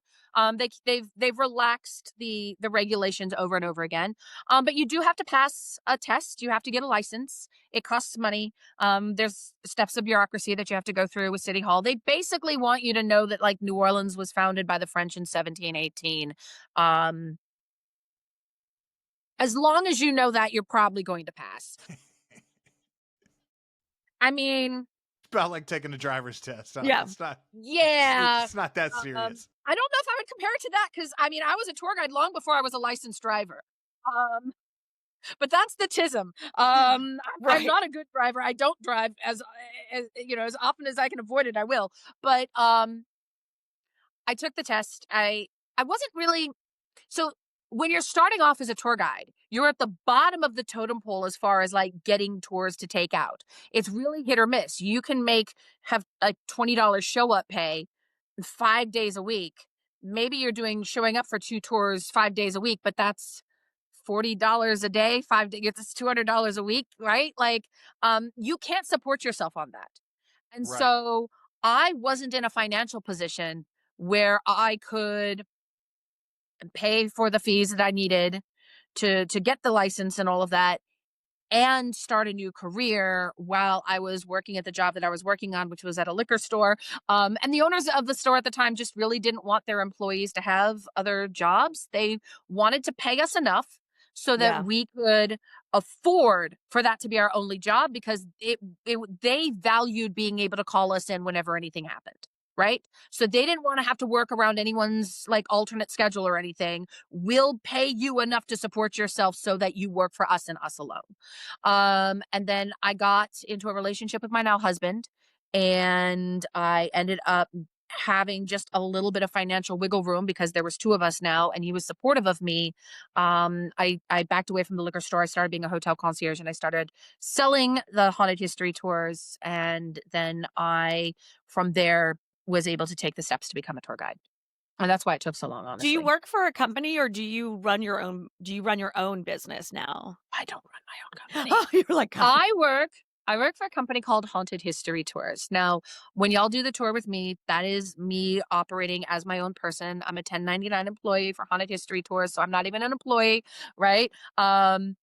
They've relaxed the regulations over and over again. But you do have to pass a test. You have to get a license. It costs money. There's steps of bureaucracy that you have to go through with City Hall. They basically want you to know that like New Orleans was founded by the French in 1718. As long as you know that, you're probably going to pass. I mean, About like taking a driver's test. Huh? Yeah. It's not. yeah. It's not that serious. I don't know if I would compare it to that because I mean I was a tour guide long before I was a licensed driver. But that's the tism. I'm Right. not a good driver. I don't drive as you know as often as I can avoid it. I will. But I took the test. I wasn't really so when you're starting off as a tour guide, you're at the bottom of the totem pole as far as like getting tours to take out. It's really hit or miss. You can have like $20 show up pay 5 days a week. Maybe you're showing up for 2 tours 5 days a week, but that's $40 a day, 5 days, it's $200 a week, right? Like, you can't support yourself on that. And Right. so I wasn't in a financial position where I could pay for the fees that I needed to get the license and all of that and start a new career while I was working at the job that I was working on, which was at a liquor store. And the owners of the store at the time just really didn't want their employees to have other jobs. They wanted to pay us enough so that Yeah. we could afford for that to be our only job because they valued being able to call us in whenever anything happened. Right. So they didn't want to have to work around anyone's like alternate schedule or anything. We'll pay you enough to support yourself so that you work for us and us alone. And then I got into a relationship with my now husband, and I ended up having just a little bit of financial wiggle room because there was 2 of us now, and he was supportive of me. I backed away from the liquor store. I started being a hotel concierge, and I started selling the haunted history tours. And then from there, was able to take the steps to become a tour guide. And that's why it took so long, honestly. Do you work for a company or do you run your own business now? I don't run my own company. Oh, you're like, I work for a company called Haunted History Tours. Now, when y'all do the tour with me, that is me operating as my own person. I'm a 1099 employee for Haunted History Tours, so I'm not even an employee, right? And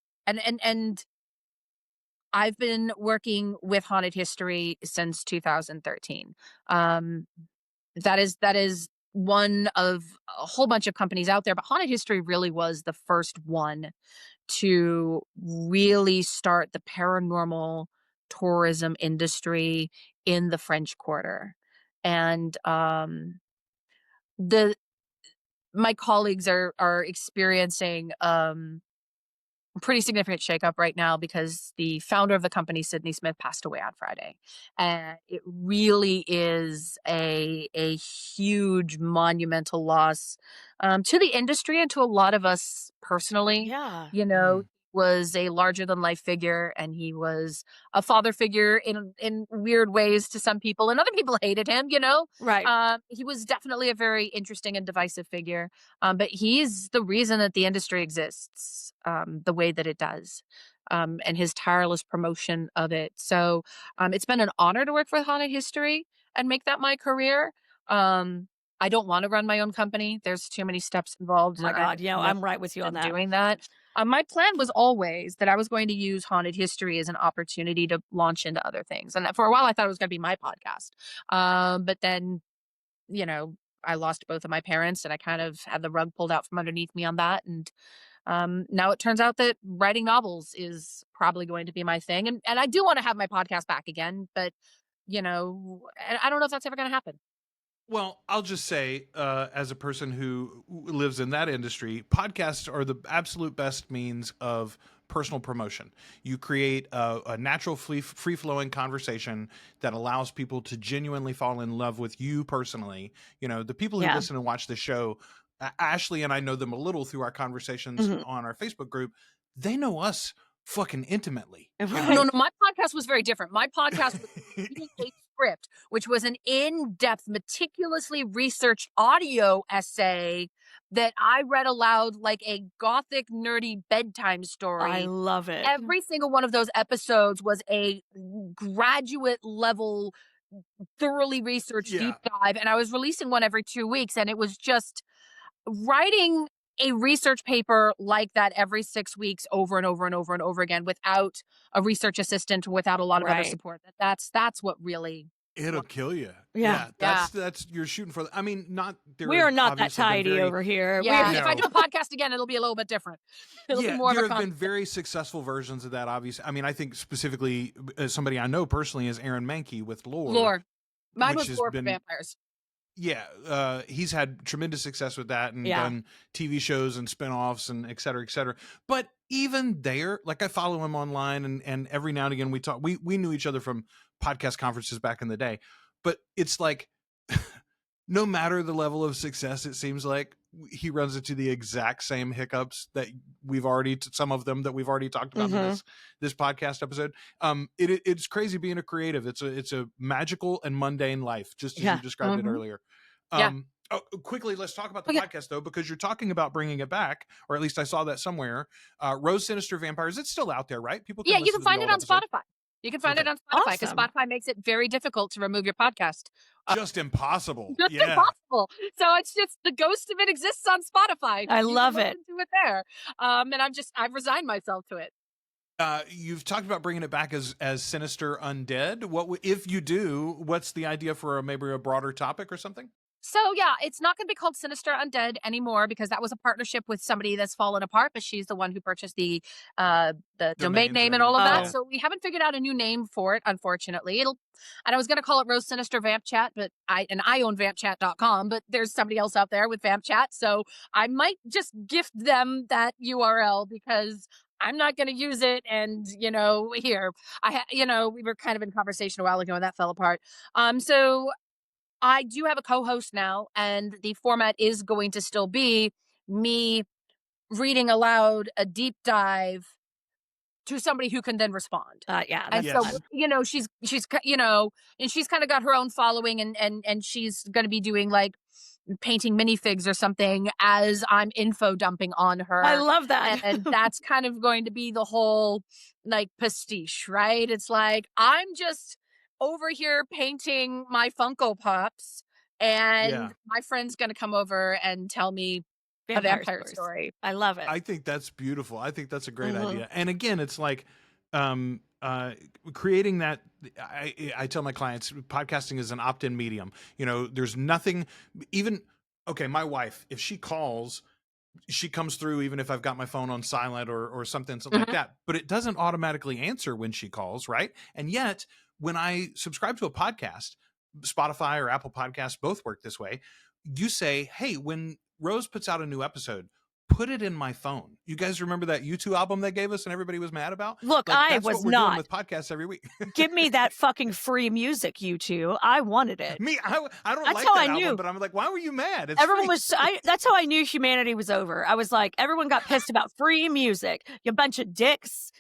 I've been working with Haunted History since 2013. That is one of a whole bunch of companies out there, but Haunted History really was the first one to really start the paranormal tourism industry in the French Quarter. And the my colleagues are experiencing pretty significant shakeup right now because the founder of the company, Sydney Smith, passed away on Friday. And it really is a huge monumental loss to the industry and to a lot of us personally. yeah. You know, was a larger than life figure, and he was a father figure in weird ways to some people, and other people hated him, you know. Right. He was definitely a very interesting and divisive figure. But he's the reason that the industry exists the way that it does, and his tireless promotion of it. So it's been an honor to work for Haunted History and make that my career. I don't want to run my own company. There's too many steps involved. Oh my and God. I'm I'm right with you on not that. doing that. My plan was always that I was going to use Haunted History as an opportunity to launch into other things. And for a while, I thought it was going to be my podcast. But then, you know, I lost both of my parents, and I kind of had the rug pulled out from underneath me on that. And now it turns out that writing novels is probably going to be my thing. And I do want to have my podcast back again, but, you know, I don't know if that's ever going to happen. Well, I'll just say, as a person who lives in that industry, podcasts are the absolute best means of personal promotion. You create a natural, free-flowing conversation that allows people to genuinely fall in love with you personally. You know, the people who Yeah. listen and watch the show, Ashley and I know them a little through our conversations Mhm. on our Facebook group. They know us fucking intimately. Right. No, my podcast was very different. My podcast was reading a script, which was an in-depth, meticulously researched audio essay that I read aloud like a gothic, nerdy bedtime story. I love it. Every single one of those episodes was a graduate level, thoroughly researched deep dive, and I was releasing one every 2 weeks, and it was just writing a research paper like that every 6 weeks over and over and over and over again without a research assistant, without a lot of other Right. support. That's what really. It'll kill you. Yeah. That's you're shooting for. I mean, We are not that obviously been tidy very- over here. Yeah, No. if I do a podcast again, it'll be a little bit different. It'll be more of there a have been concept. very successful versions of that. Obviously, I mean, I think specifically somebody I know personally is Aaron Mankey with Lore. Mine which was has Lore for been- vampires. Yeah, he's had tremendous success with that and done TV shows and spinoffs and et cetera, et cetera. But even there, like I follow him online and every now and again we talk. We knew each other from podcast conferences back in the day. But it's like no matter the level of success, it seems like he runs into the exact same hiccups that we've already some of them that we've already talked about in this podcast episode. It's crazy being a creative. It's a magical and mundane life, just as you described it earlier. Quickly, let's talk about the podcast though, because you're talking about bringing it back, or at least I saw that somewhere. Rose Sinister Vampires. It's still out there, right? People can You can find it on Spotify. You can find it on Spotify because Awesome. Spotify makes it very difficult to remove your podcast. Just impossible. Just impossible. So it's just the ghost of it exists on Spotify. I You can love it. listen to it there. And I've resigned myself to it. You've talked about bringing it back as Sinister Undead. If you do? What's the idea for maybe a broader topic or something? So it's not going to be called Sinister Undead anymore because that was a partnership with somebody that's fallen apart, but she's the one who purchased the domain name and all of that. Oh. So we haven't figured out a new name for it, unfortunately. And I was going to call it Rose Sinister Vamp Chat, but I own vampchat.com, but there's somebody else out there with Vamp Chat, so I might just gift them that URL because I'm not going to use it. And here we were kind of in conversation a while ago and that fell apart. So I do have a co-host now, and the format is going to still be me reading aloud a deep dive to somebody who can then respond. And That's so, fun. she's and she's kind of got her own following, and she's going to be doing like painting minifigs or something as I'm info dumping on her. I love that. And that's kind of going to be the whole like pastiche, right? It's like I'm just over here painting my Funko Pops, and my friend's going to come over and tell me a vampire story. I love it. I think that's beautiful. I think that's a great idea. And again, it's like creating that. I tell my clients, podcasting is an opt-in medium. There's nothing even. Okay, my wife, if she calls, she comes through even if I've got my phone on silent or something like that. But it doesn't automatically answer when she calls, right? And yet, when I subscribe to a podcast, Spotify or Apple Podcasts both work this way. You say, hey, when Rose puts out a new episode, put it in my phone. You guys remember that U2 album they gave us and everybody was mad about? Look, Like, I that's was what we're not. doing with podcasts every week. Give me that fucking free music, you two. I wanted it. I don't That's like how that I album, knew. but I'm like, why were you mad? It's Everyone free. was. That's how I knew humanity was over. I was like, everyone got pissed about free music. You bunch of dicks.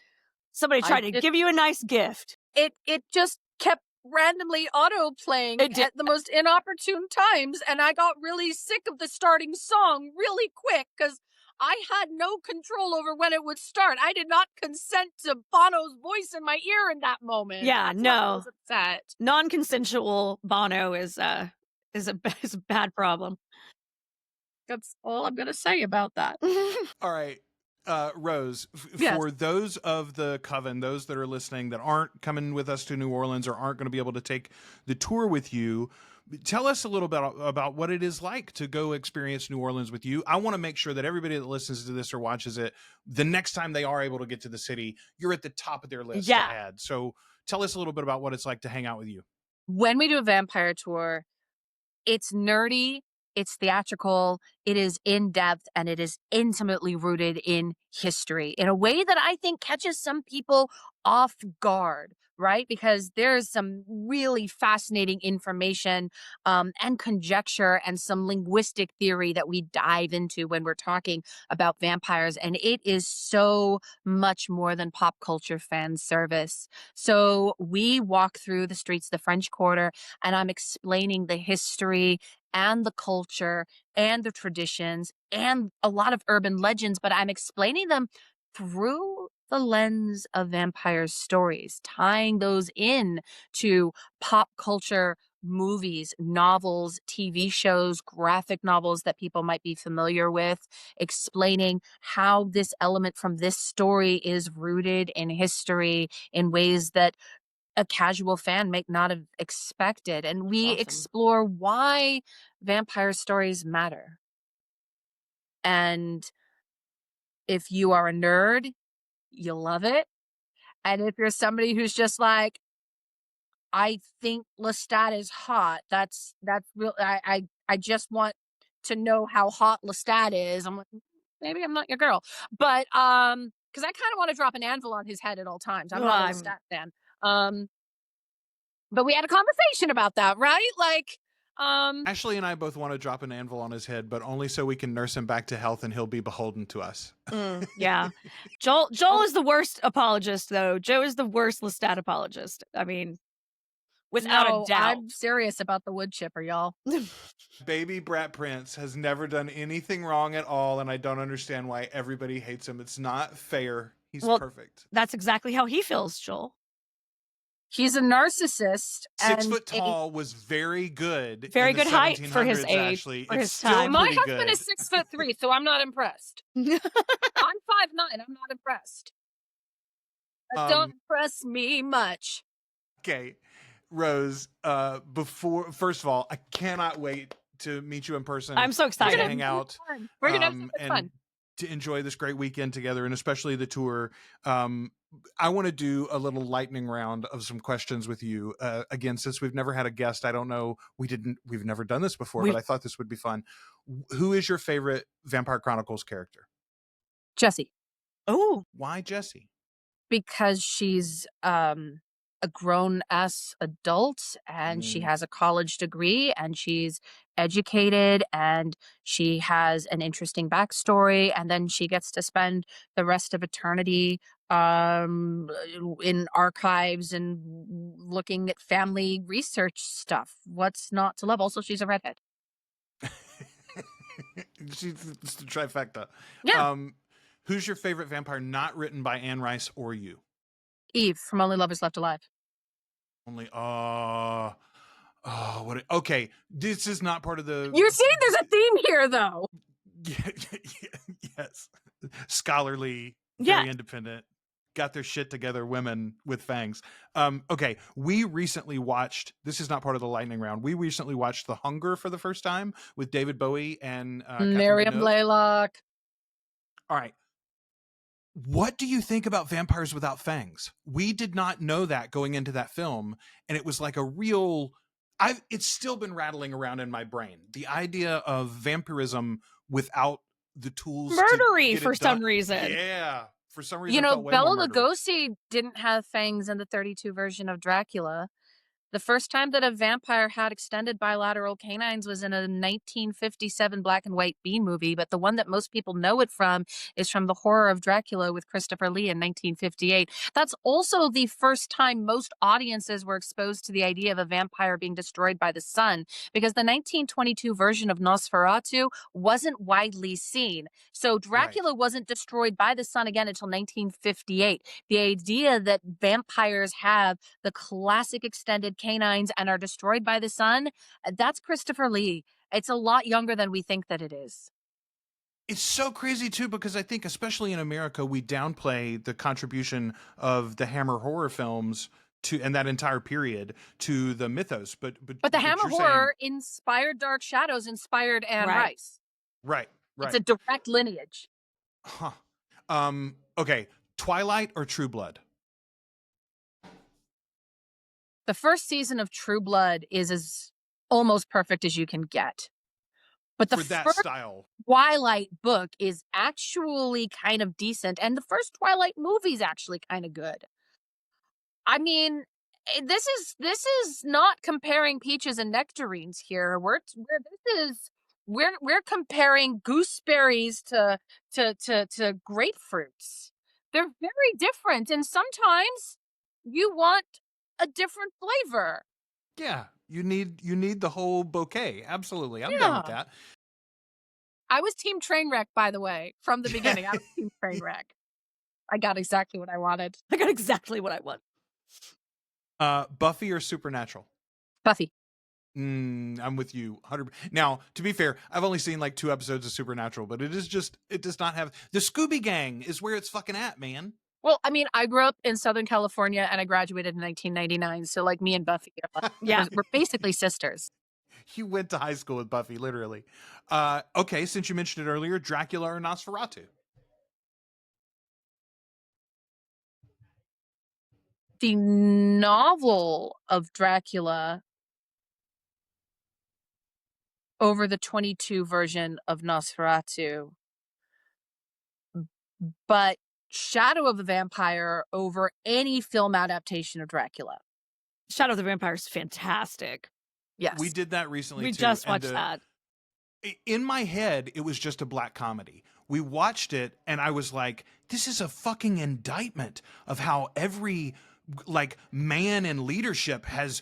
Somebody tried to give you a nice gift. It just kept randomly auto playing It did. at the most inopportune times, and I got really sick of the starting song really quick because I had no control over when it would start. I did not consent to Bono's voice in my ear in that moment. Yeah, That's why no. I was upset. Non-consensual Bono is a bad problem. That's all I'm gonna say about that. All right. Rose, Yes. for those of the Coven, those that are listening that aren't coming with us to New Orleans or aren't going to be able to take the tour with you, tell us a little bit about what it is like to go experience New Orleans with you. I want to make sure that everybody that listens to this or watches it, the next time they are able to get to the city, you're at the top of their list to add. So tell us a little bit about what it's like to hang out with you. When we do a vampire tour, it's nerdy, it's theatrical, it is in depth, and it is intimately rooted in history in a way that I think catches some people off guard, right? Because there's some really fascinating information and conjecture and some linguistic theory that we dive into when we're talking about vampires. And it is so much more than pop culture fan service. So we walk through the streets of the French Quarter, and I'm explaining the history and the culture and the traditions and a lot of urban legends, but I'm explaining them through the lens of vampire stories, tying those in to pop culture movies, novels, TV shows, graphic novels that people might be familiar with, explaining how this element from this story is rooted in history in ways that a casual fan may not have expected. And we Awesome. explore why vampire stories matter. And if you are a nerd, you'll love it. And if you're somebody who's just like, I think Lestat is hot, that's real. I just want to know how hot Lestat is. I'm like, maybe I'm not your girl. But because I kind of want to drop an anvil on his head at all times. I'm Well, not a I'm- Lestat fan. But we had a conversation about that, right? Like, Ashley and I both want to drop an anvil on his head, but only so we can nurse him back to health and he'll be beholden to us. Yeah. Joel is the worst apologist, though. Joe is the worst Lestat apologist. I mean, without no, a doubt. I'm serious about the wood chipper, y'all. Baby Brat Prince has never done anything wrong at all, and I don't understand why everybody hates him. It's not fair. He's Well, perfect. That's exactly how he feels, Joel. He's a narcissist. 6 and foot tall was very good. Very in the good height for his 1700s, age, Ashley. for It's his still time. My pretty husband good. is 6'3", so I'm not impressed. I'm 5'9". I'm not impressed. That don't impress me much. Okay, Rose. First of all, I cannot wait to meet you in person. I'm so to excited. hang out. We're gonna have so much and fun. to enjoy this great weekend together, and especially the tour. I want to do a little lightning round of some questions with you. Again, since we've never had a guest, I don't know. We've never done this before, but I thought this would be fun. Who is your favorite Vampire Chronicles character? Jessie, Oh, Why Jessie? because she's a grown-ass adult and she has a college degree and she's educated and she has an interesting backstory, and then she gets to spend the rest of eternity in archives and looking at family research stuff. What's not to love? Also, she's a redhead. She's the trifecta. Yeah. Who's your favorite vampire not written by Anne Rice or you? Eve from Only Lovers Left Alive. Only okay, this is not part of the You're seeing there's a theme here, though. yes, scholarly, very independent, got their shit together women with fangs. Okay, we recently watched, this is not part of the lightning round, we recently watched The Hunger for the first time with David Bowie and Catherine Miriam Deneuve. Blaylock. All right, what do you think about vampires without fangs? We did not know that going into that film, and it was like a real it's still been rattling around in my brain, the idea of vampirism without the tools to murdery get for it some done. reason. Yeah, for some reason You it know, felt way more Bela murdery. Lugosi didn't have fangs in the 32 version of Dracula. The first time that a vampire had extended bilateral canines was in a 1957 black and white B movie, but the one that most people know it from is from The Horror of Dracula with Christopher Lee in 1958. That's also the first time most audiences were exposed to the idea of a vampire being destroyed by the sun, because the 1922 version of Nosferatu wasn't widely seen. So Dracula wasn't destroyed by the sun again until 1958. The idea that vampires have the classic extended canines and are destroyed by the sun, that's Christopher Lee. It's a lot younger than we think that it is. It's so crazy too, because I think especially in America we downplay the contribution of the Hammer horror films to, and that entire period, to the mythos. But the Hammer horror inspired Dark Shadows, inspired Anne Rice. Right. It's a direct lineage. Huh. Okay, Twilight or True Blood? The first season of True Blood is as almost perfect as you can get. But the for that first style. Twilight book is actually kind of decent, and the first Twilight movie is actually kind of good. I mean, this is not comparing peaches and nectarines here. We're comparing gooseberries to grapefruits. They're very different, and sometimes you want a different flavor. Yeah, you need the whole bouquet. Absolutely, I'm down with Yeah. that. I was Team Trainwreck, by the way, from the beginning. I was Team Trainwreck. I got exactly what I wanted. I got exactly what I want. Buffy or Supernatural? Buffy. I'm with you 100%. Now, to be fair, I've only seen like 2 episodes of Supernatural, but it does not have the Scooby Gang is where it's fucking at, man. Well, I mean, I grew up in Southern California and I graduated in 1999. So, like, me and Buffy, we're basically sisters. You went to high school with Buffy, literally. Okay, since you mentioned it earlier, Dracula or Nosferatu? The novel of Dracula over the 22 version of Nosferatu, but Shadow of the Vampire over any film adaptation of Dracula. Shadow of the Vampire is fantastic. Yes. We did that recently, We too. just watched that. In my head, it was just a black comedy. We watched it, and I was like, this is a fucking indictment of how every like man in leadership has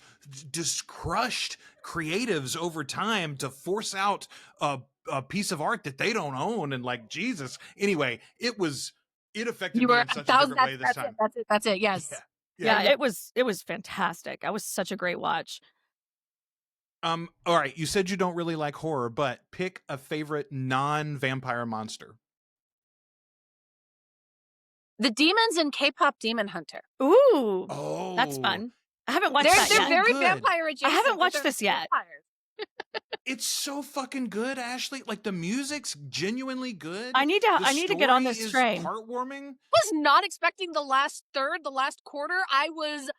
just crushed creatives over time to force out a piece of art that they don't own, and like, Jesus. Anyway, it affected me in such a different way this time. That's it. Yes. Yeah, it was fantastic. It was such a great watch. All right, you said you don't really like horror, but pick a favorite non-vampire monster. The demons in K-pop Demon Hunter. Ooh, Oh, that's fun. I haven't watched They're that yet. very good. vampire adjacent. I haven't but watched they're this yet. vampires. It's so fucking good, Ashley. Like, the music's genuinely good. I need to get on story this is train. Heartwarming. Was not expecting the last quarter. I was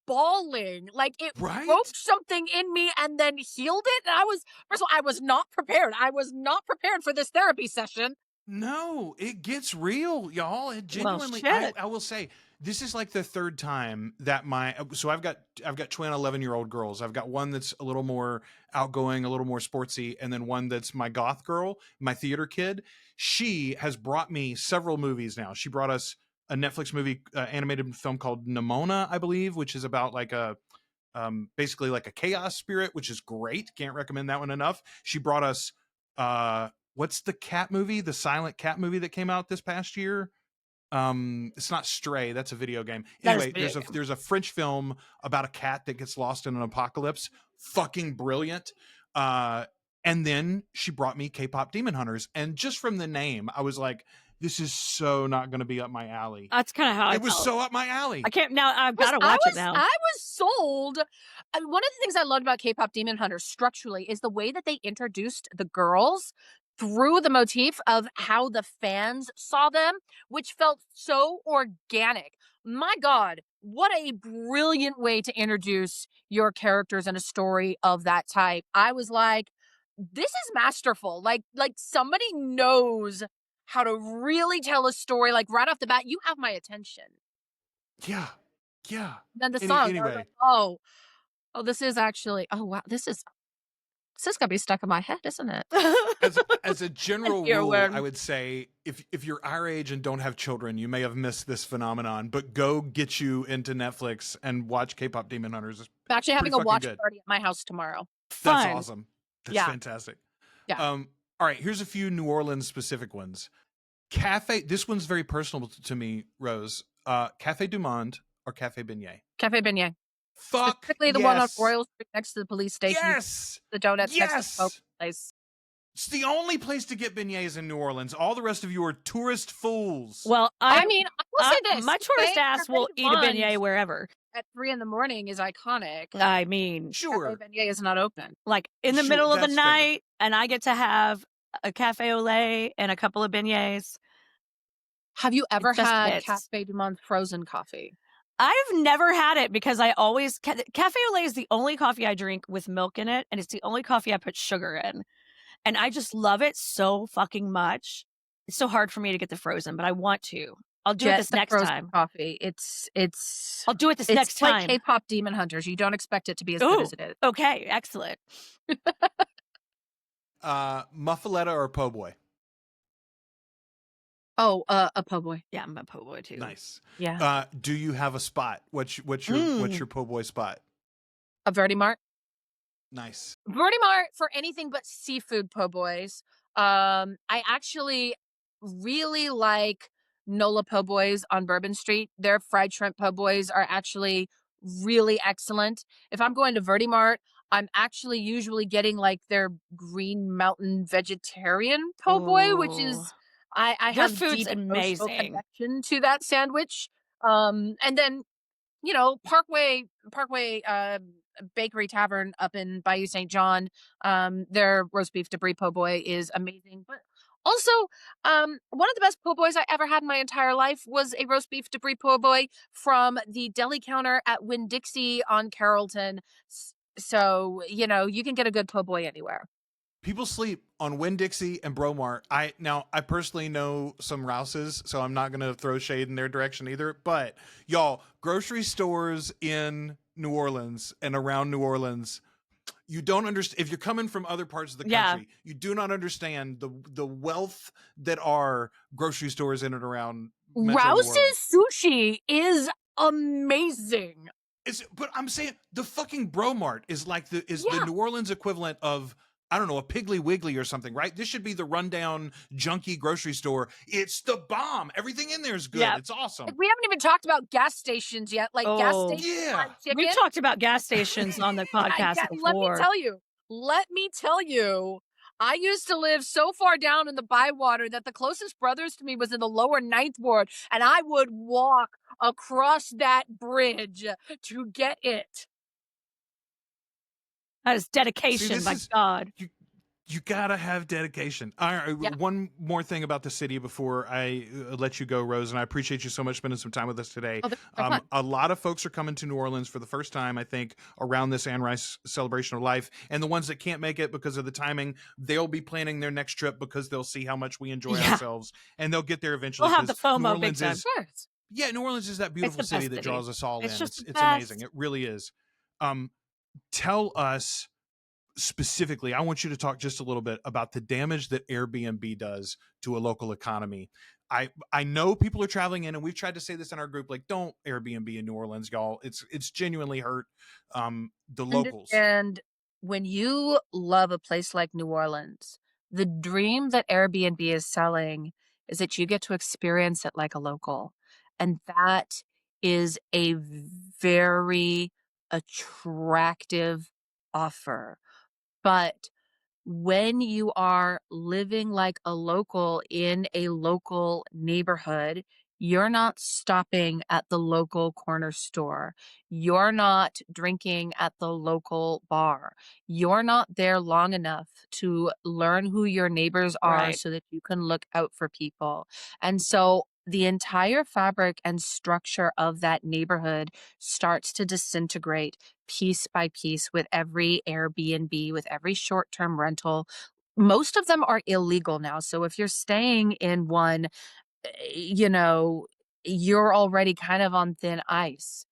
bawling. Like, it Right? broke something in me and then healed it. And first of all, I was not prepared. I was not prepared for this therapy session. No, it gets real, y'all. It genuinely. shit. I will say, this is like the 3rd time that so I've got twin 11-year-old girls. I've got one that's a little more outgoing, a little more sportsy, and then one that's my goth girl, my theater kid. She has brought me several movies now. She brought us a Netflix movie, animated film called Nimona, I believe, which is about like a basically like a chaos spirit, which is great. Can't recommend that one enough. She brought us what's the cat movie, the silent cat movie that came out this past year? It's not Stray, that's a video game. Anyway, there's a French film about a cat that gets lost in an apocalypse. Fucking brilliant. And then she brought me K-pop Demon Hunters, and just from the name, I was like, this is so not going to be up my alley. That's kind of how it was felt. So up my alley. I can't now. I've got to watch it now. I was sold. I mean, one of the things I loved about K-pop Demon Hunters structurally is the way that they introduced the girls through the motif of how the fans saw them, which felt so organic. My God, what a brilliant way to introduce your characters in a story of that type. I was like, this is masterful. Like somebody knows how to really tell a story. Like, right off the bat, you have my attention. Yeah. Then the song, anyway. like, oh, this is actually, oh wow, this is gonna be stuck in my head, isn't it? As a general rule, I would say if you're our age and don't have children, you may have missed this phenomenon, but go get you into Netflix and watch K-pop Demon Hunters. I'm actually having a watch good. party at my house tomorrow. That's awesome. That's fantastic. Yeah. All right, here's a few New Orleans specific ones. Cafe, this one's very personal to me, Rose. Cafe Du Monde or Cafe Beignet? Cafe Beignet. Fuck Specifically the one on Royal Street next to the police station. Yes. The donuts next to the smoke place. It's the only place to get beignets in New Orleans. All the rest of you are tourist fools. Well, I mean, I will say this. My tourist ass will eat a beignet wherever. At 3 a.m. is iconic. I mean, sure. Cafe Beignet is not open. Like in the middle of the night, and I get to have a cafe au lait and a couple of beignets. Have you ever had Cafe Du Monde frozen coffee? I've never had it because I always cafe au lait is the only coffee I drink with milk in it, and it's the only coffee I put sugar in. and I just love it so fucking much. It's so hard for me to get the frozen, but I want to. I'll do it Get this the next frozen time. coffee. It's I'll do it this next like time. K-pop Demon Hunters. You don't expect it to be as good Ooh, as it is. okay, excellent. Muffaletta or po' boy? Oh, a po' boy. Yeah, I'm a po' boy too. Nice. Yeah. Do you have a spot? What's your po' boy spot? A Verdi Mart. Nice. Verdi Mart for anything but seafood po' boys. I actually really like Nola po' boys on Bourbon Street. Their fried shrimp po' boys are actually really excellent. If I'm going to Verdi Mart, I'm actually usually getting like their Green Mountain vegetarian po' boy, which Ooh. is I Their have food's deep emotional amazing. connection to that sandwich. And then Parkway Bakery Tavern up in Bayou St. John. Their roast beef debris po' boy is amazing. But also, one of the best po' boys I ever had in my entire life was a roast beef debris po' boy from the deli counter at Winn-Dixie on Carrollton. So, you can get a good po' boy anywhere. People sleep on Winn-Dixie and Bromart. I personally know some Rouses, so I'm not going to throw shade in their direction either. But y'all, grocery stores in New Orleans and around New Orleans, you don't understand. If you're coming from other parts of the country, you do not understand the wealth that are grocery stores in and around Metro New Orleans. Rouse's sushi is amazing. But I'm saying the fucking Bromart is like the New Orleans equivalent of, I don't know, a Piggly Wiggly or something, right? This should be the rundown junky grocery store. It's the bomb. Everything in there is good. Yep. It's awesome. We haven't even talked about gas stations yet. Like gas stations. Yeah. We've talked about gas stations on the podcast before. Let me tell you, I used to live so far down in the Bywater that the closest Brothers to me was in the lower Ninth Ward, and I would walk across that bridge to get it. That is dedication, God. You gotta have dedication. All right, Yeah. One more thing about the city before I let you go, Rose, and I appreciate you so much spending some time with us today. A lot of folks are coming to New Orleans for the first time, I think, around this Anne Rice celebration of life, and the ones that can't make it because of the timing, they'll be planning their next trip because they'll see how much we enjoy ourselves, and they'll get there eventually. We'll have the FOMO New Orleans big time. New Orleans is that beautiful city that draws us all in. It's amazing. It really is. Tell us specifically, I want you to talk just a little bit about the damage that Airbnb does to a local economy. I know people are traveling in, and we've tried to say this in our group, like, don't Airbnb in New Orleans, y'all. It's genuinely hurt the locals. And when you love a place like New Orleans, the dream that Airbnb is selling is that you get to experience it like a local. And that is a very attractive offer. But when you are living like a local in a local neighborhood, you're not stopping at the local corner store. You're not drinking at the local bar. You're not there long enough to learn who your neighbors are so that you can look out for people. And so the entire fabric and structure of that neighborhood starts to disintegrate piece by piece with every Airbnb, with every short-term rental. Most of them are illegal now. So if you're staying in one, you're already kind of on thin ice.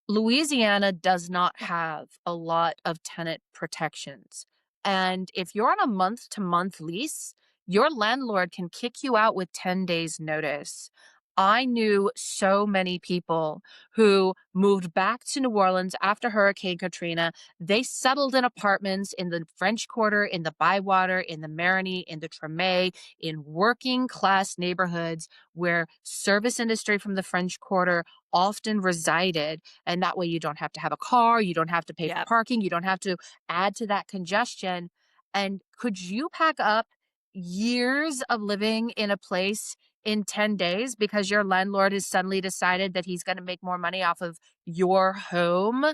Louisiana does not have a lot of tenant protections. And if you're on a month-to-month lease, your landlord can kick you out with 10 days notice. I knew so many people who moved back to New Orleans after Hurricane Katrina. They settled in apartments in the French Quarter, in the Bywater, in the Marigny, in the Treme, in working class neighborhoods where service industry from the French Quarter often resided. And that way you don't have to have a car, you don't have to pay for parking, you don't have to add to that congestion. And could you pack up years of living in a place in 10 days because your landlord has suddenly decided that he's going to make more money off of your home?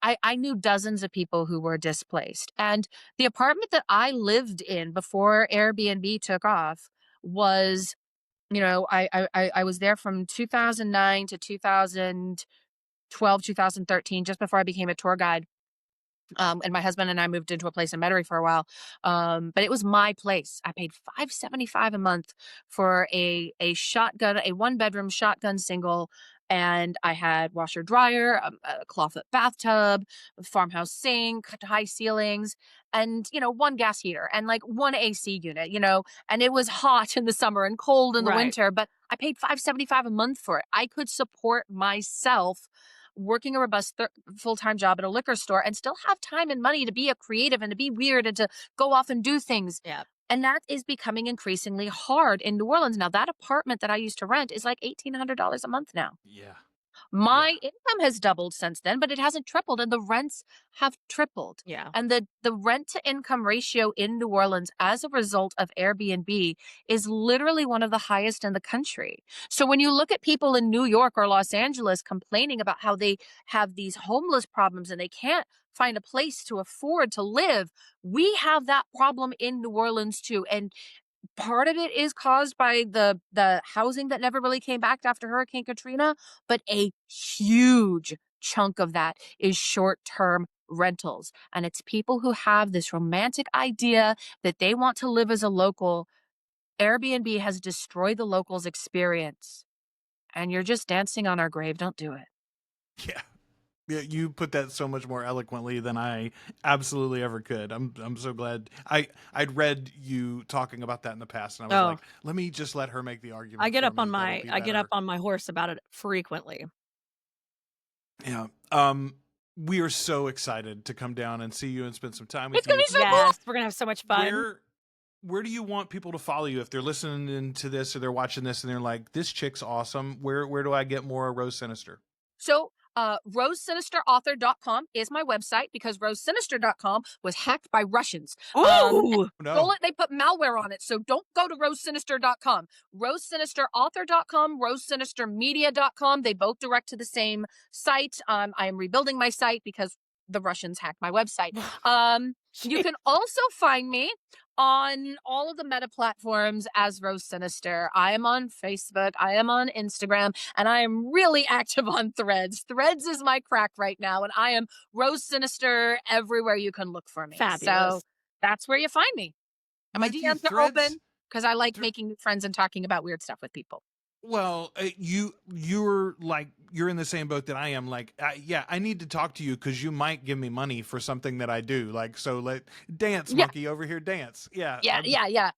I knew dozens of people who were displaced. And the apartment that I lived in before Airbnb took off was, I was there from 2009 to 2012, 2013, just before I became a tour guide. And my husband and I moved into a place in Metairie for a while. But it was my place. I paid $575 a month for a shotgun, a 1-bedroom shotgun single. And I had washer dryer, a clawfoot bathtub, a farmhouse sink, high ceilings, and, 1 gas heater and like 1 AC unit, and it was hot in the summer and cold in the Right. winter, but I paid $575 a month for it. I could support myself working a robust full-time job at a liquor store and still have time and money to be a creative and to be weird and to go off and do things. Yeah. And that is becoming increasingly hard in New Orleans. Now, that apartment that I used to rent is like $1,800 a month now. Yeah. My income has doubled since then, but it hasn't tripled, and the rents have tripled. Yeah. And the rent to income ratio in New Orleans as a result of Airbnb is literally one of the highest in the country. So when you look at people in New York or Los Angeles complaining about how they have these homeless problems and they can't find a place to afford to live, we have that problem in New Orleans too. And part of it is caused by the housing that never really came back after Hurricane Katrina, but a huge chunk of that is short-term rentals. And it's people who have this romantic idea that they want to live as a local. Airbnb has destroyed the locals' experience. And you're just dancing on our grave. Don't do it. Yeah. Yeah, you put that so much more eloquently than I absolutely ever could. I'm so glad. I'd read you talking about that in the past, and I was like, let me just let her make the argument. I get for up me. on That'll be I get better. up on my horse about it frequently. Yeah. We are so excited to come down and see you and spend some time with It's gonna you. be so cool. Yes, we're gonna have so much fun. Where do you want people to follow you if they're listening to this or they're watching this and they're like, this chick's awesome? Where do I get more Rose Sinister? So RoseSinisterAuthor.com is my website because RoseSinister.com was hacked by Russians. Ooh. No. They put malware on it, so don't go to RoseSinister.com. RoseSinisterAuthor.com, RoseSinisterMedia.com, they both direct to the same site. I am rebuilding my site because the Russians hacked my website. You can also find me on all of the meta platforms as Rose Sinister. I am on Facebook, I am on Instagram, and I am really active on Threads. Threads is my crack right now, and I am Rose Sinister everywhere you can look for me. Fabulous. So that's where you find me. And my With your DMs are Threads? open because I like making new friends and talking about weird stuff with people. Well, you're in the same boat that I am. Like, I need to talk to you because you might give me money for something that I do. Like, so let dance, Yeah. monkey over here, dance. Yeah, Yeah.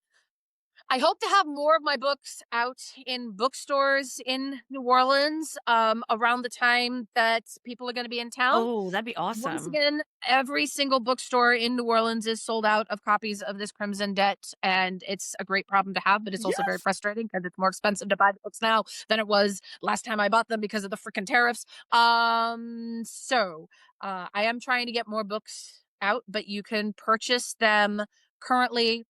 I hope to have more of my books out in bookstores in New Orleans around the time that people are going to be in town. Oh, that'd be Once awesome. again, every single bookstore in New Orleans is sold out of copies of this Crimson Debt, and it's a great problem to have, but it's also very frustrating because it's more expensive to buy the books now than it was last time I bought them because of the freaking tariffs. So I am trying to get more books out, but you can purchase them currently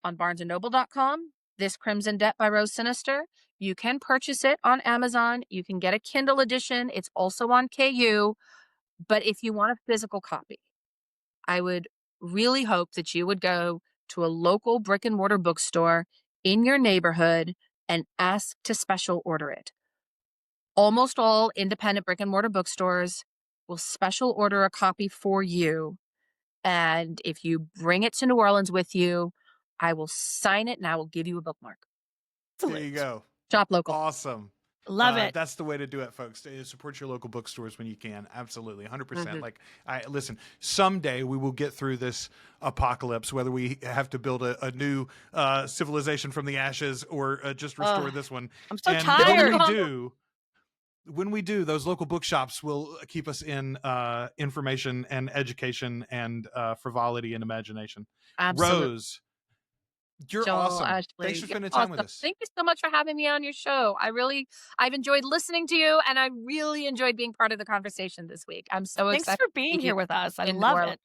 on BarnesandNoble.com, This Crimson Debt by Rose Sinister. You can purchase it on Amazon. You can get a Kindle edition. It's also on KU. But if you want a physical copy, I would really hope that you would go to a local brick and mortar bookstore in your neighborhood and ask to special order it. Almost all independent brick and mortar bookstores will special order a copy for you. And if you bring it to New Orleans with you, I will sign it and I will give you a bookmark. there you go. Shop local. Awesome. Love it. That's the way to do it, folks. Support your local bookstores when you can. Absolutely, 100%. Like, listen. Someday we will get through this apocalypse, whether we have to build a new civilization from the ashes or just restore this one. I'm so And tired. when we do, those local bookshops will keep us in information and education and frivolity and imagination. Absolutely. Rose, you're Joel, awesome. Ashley, Thanks for you're spending time with awesome. us. Thank you so much for having me on your show. I've enjoyed listening to you, and I really enjoyed being part of the conversation this week. I'm so Thanks excited. for being here with us. I in New love Orleans.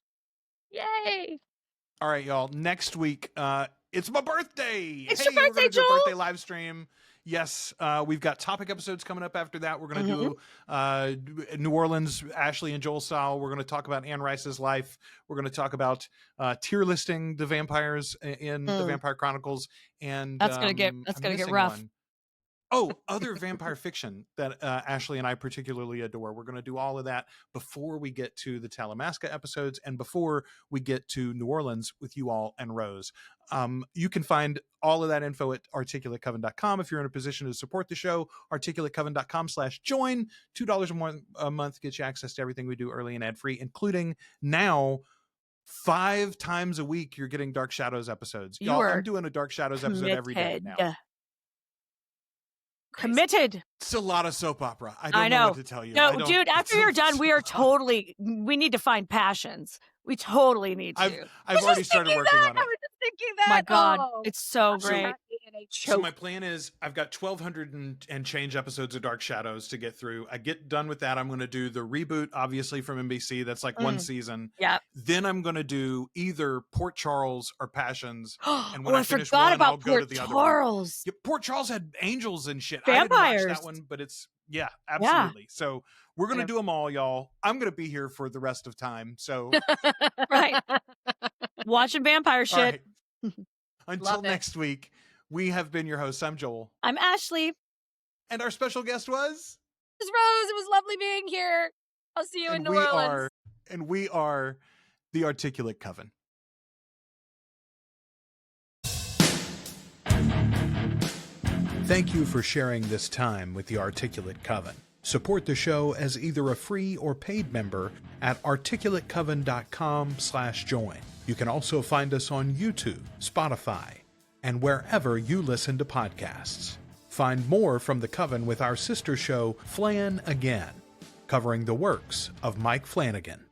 it. Yay! All right, y'all. Next week, it's my birthday. It's your we're birthday, gonna do a Joel. birthday live stream. Yes, we've got topic episodes coming up after that. We're going to do New Orleans, Ashley and Joel style. We're going to talk about Anne Rice's life. We're going to talk about tier listing the vampires in the Vampire Chronicles. And That's gonna get rough. one. Other vampire fiction that Ashley and I particularly adore. We're going to do all of that before we get to the Talamasca episodes and before we get to New Orleans with you all and Rose. You can find all of that info at articulatecoven.com. If you're in a position to support the show, articulatecoven.com/join. $2 a month gets you access to everything we do early and ad-free, including now 5 times a week you're getting Dark Shadows episodes. You Y'all, are I'm doing a Dark Shadows episode every day now. Committed. It's a lot of soap opera. I don't know know what to tell you. No, dude, after you're done, we need to find passions. We totally need to. I've already started working on it. I was just thinking that. My God, Oh. it's so great. So my plan is I've got 1,200 and change episodes of Dark Shadows to get through. I get done with that. I'm going to do the reboot, obviously, from NBC. That's like one season. Yeah. Then I'm going to do either Port Charles or Passions. And when I I finish forgot one, about I'll go to the other one. Charles. Yeah, Port Charles had angels and shit. Vampires. I didn't watch that one, but it's, absolutely. Yeah. So we're going to do them all, y'all. I'm going to be here for the rest of time. So right. Watching vampire shit. Right. Until next week, we have been your hosts. I'm Joel. I'm Ashley. And our special guest was? It's Rose. It was lovely being here. I'll see you in New Orleans. We are the Articulate Coven. Thank you for sharing this time with the Articulate Coven. Support the show as either a free or paid member at articulatecoven.com/join. You can also find us on YouTube, Spotify, and wherever you listen to podcasts. Find more from the Coven with our sister show, Flan Again, covering the works of Mike Flanagan.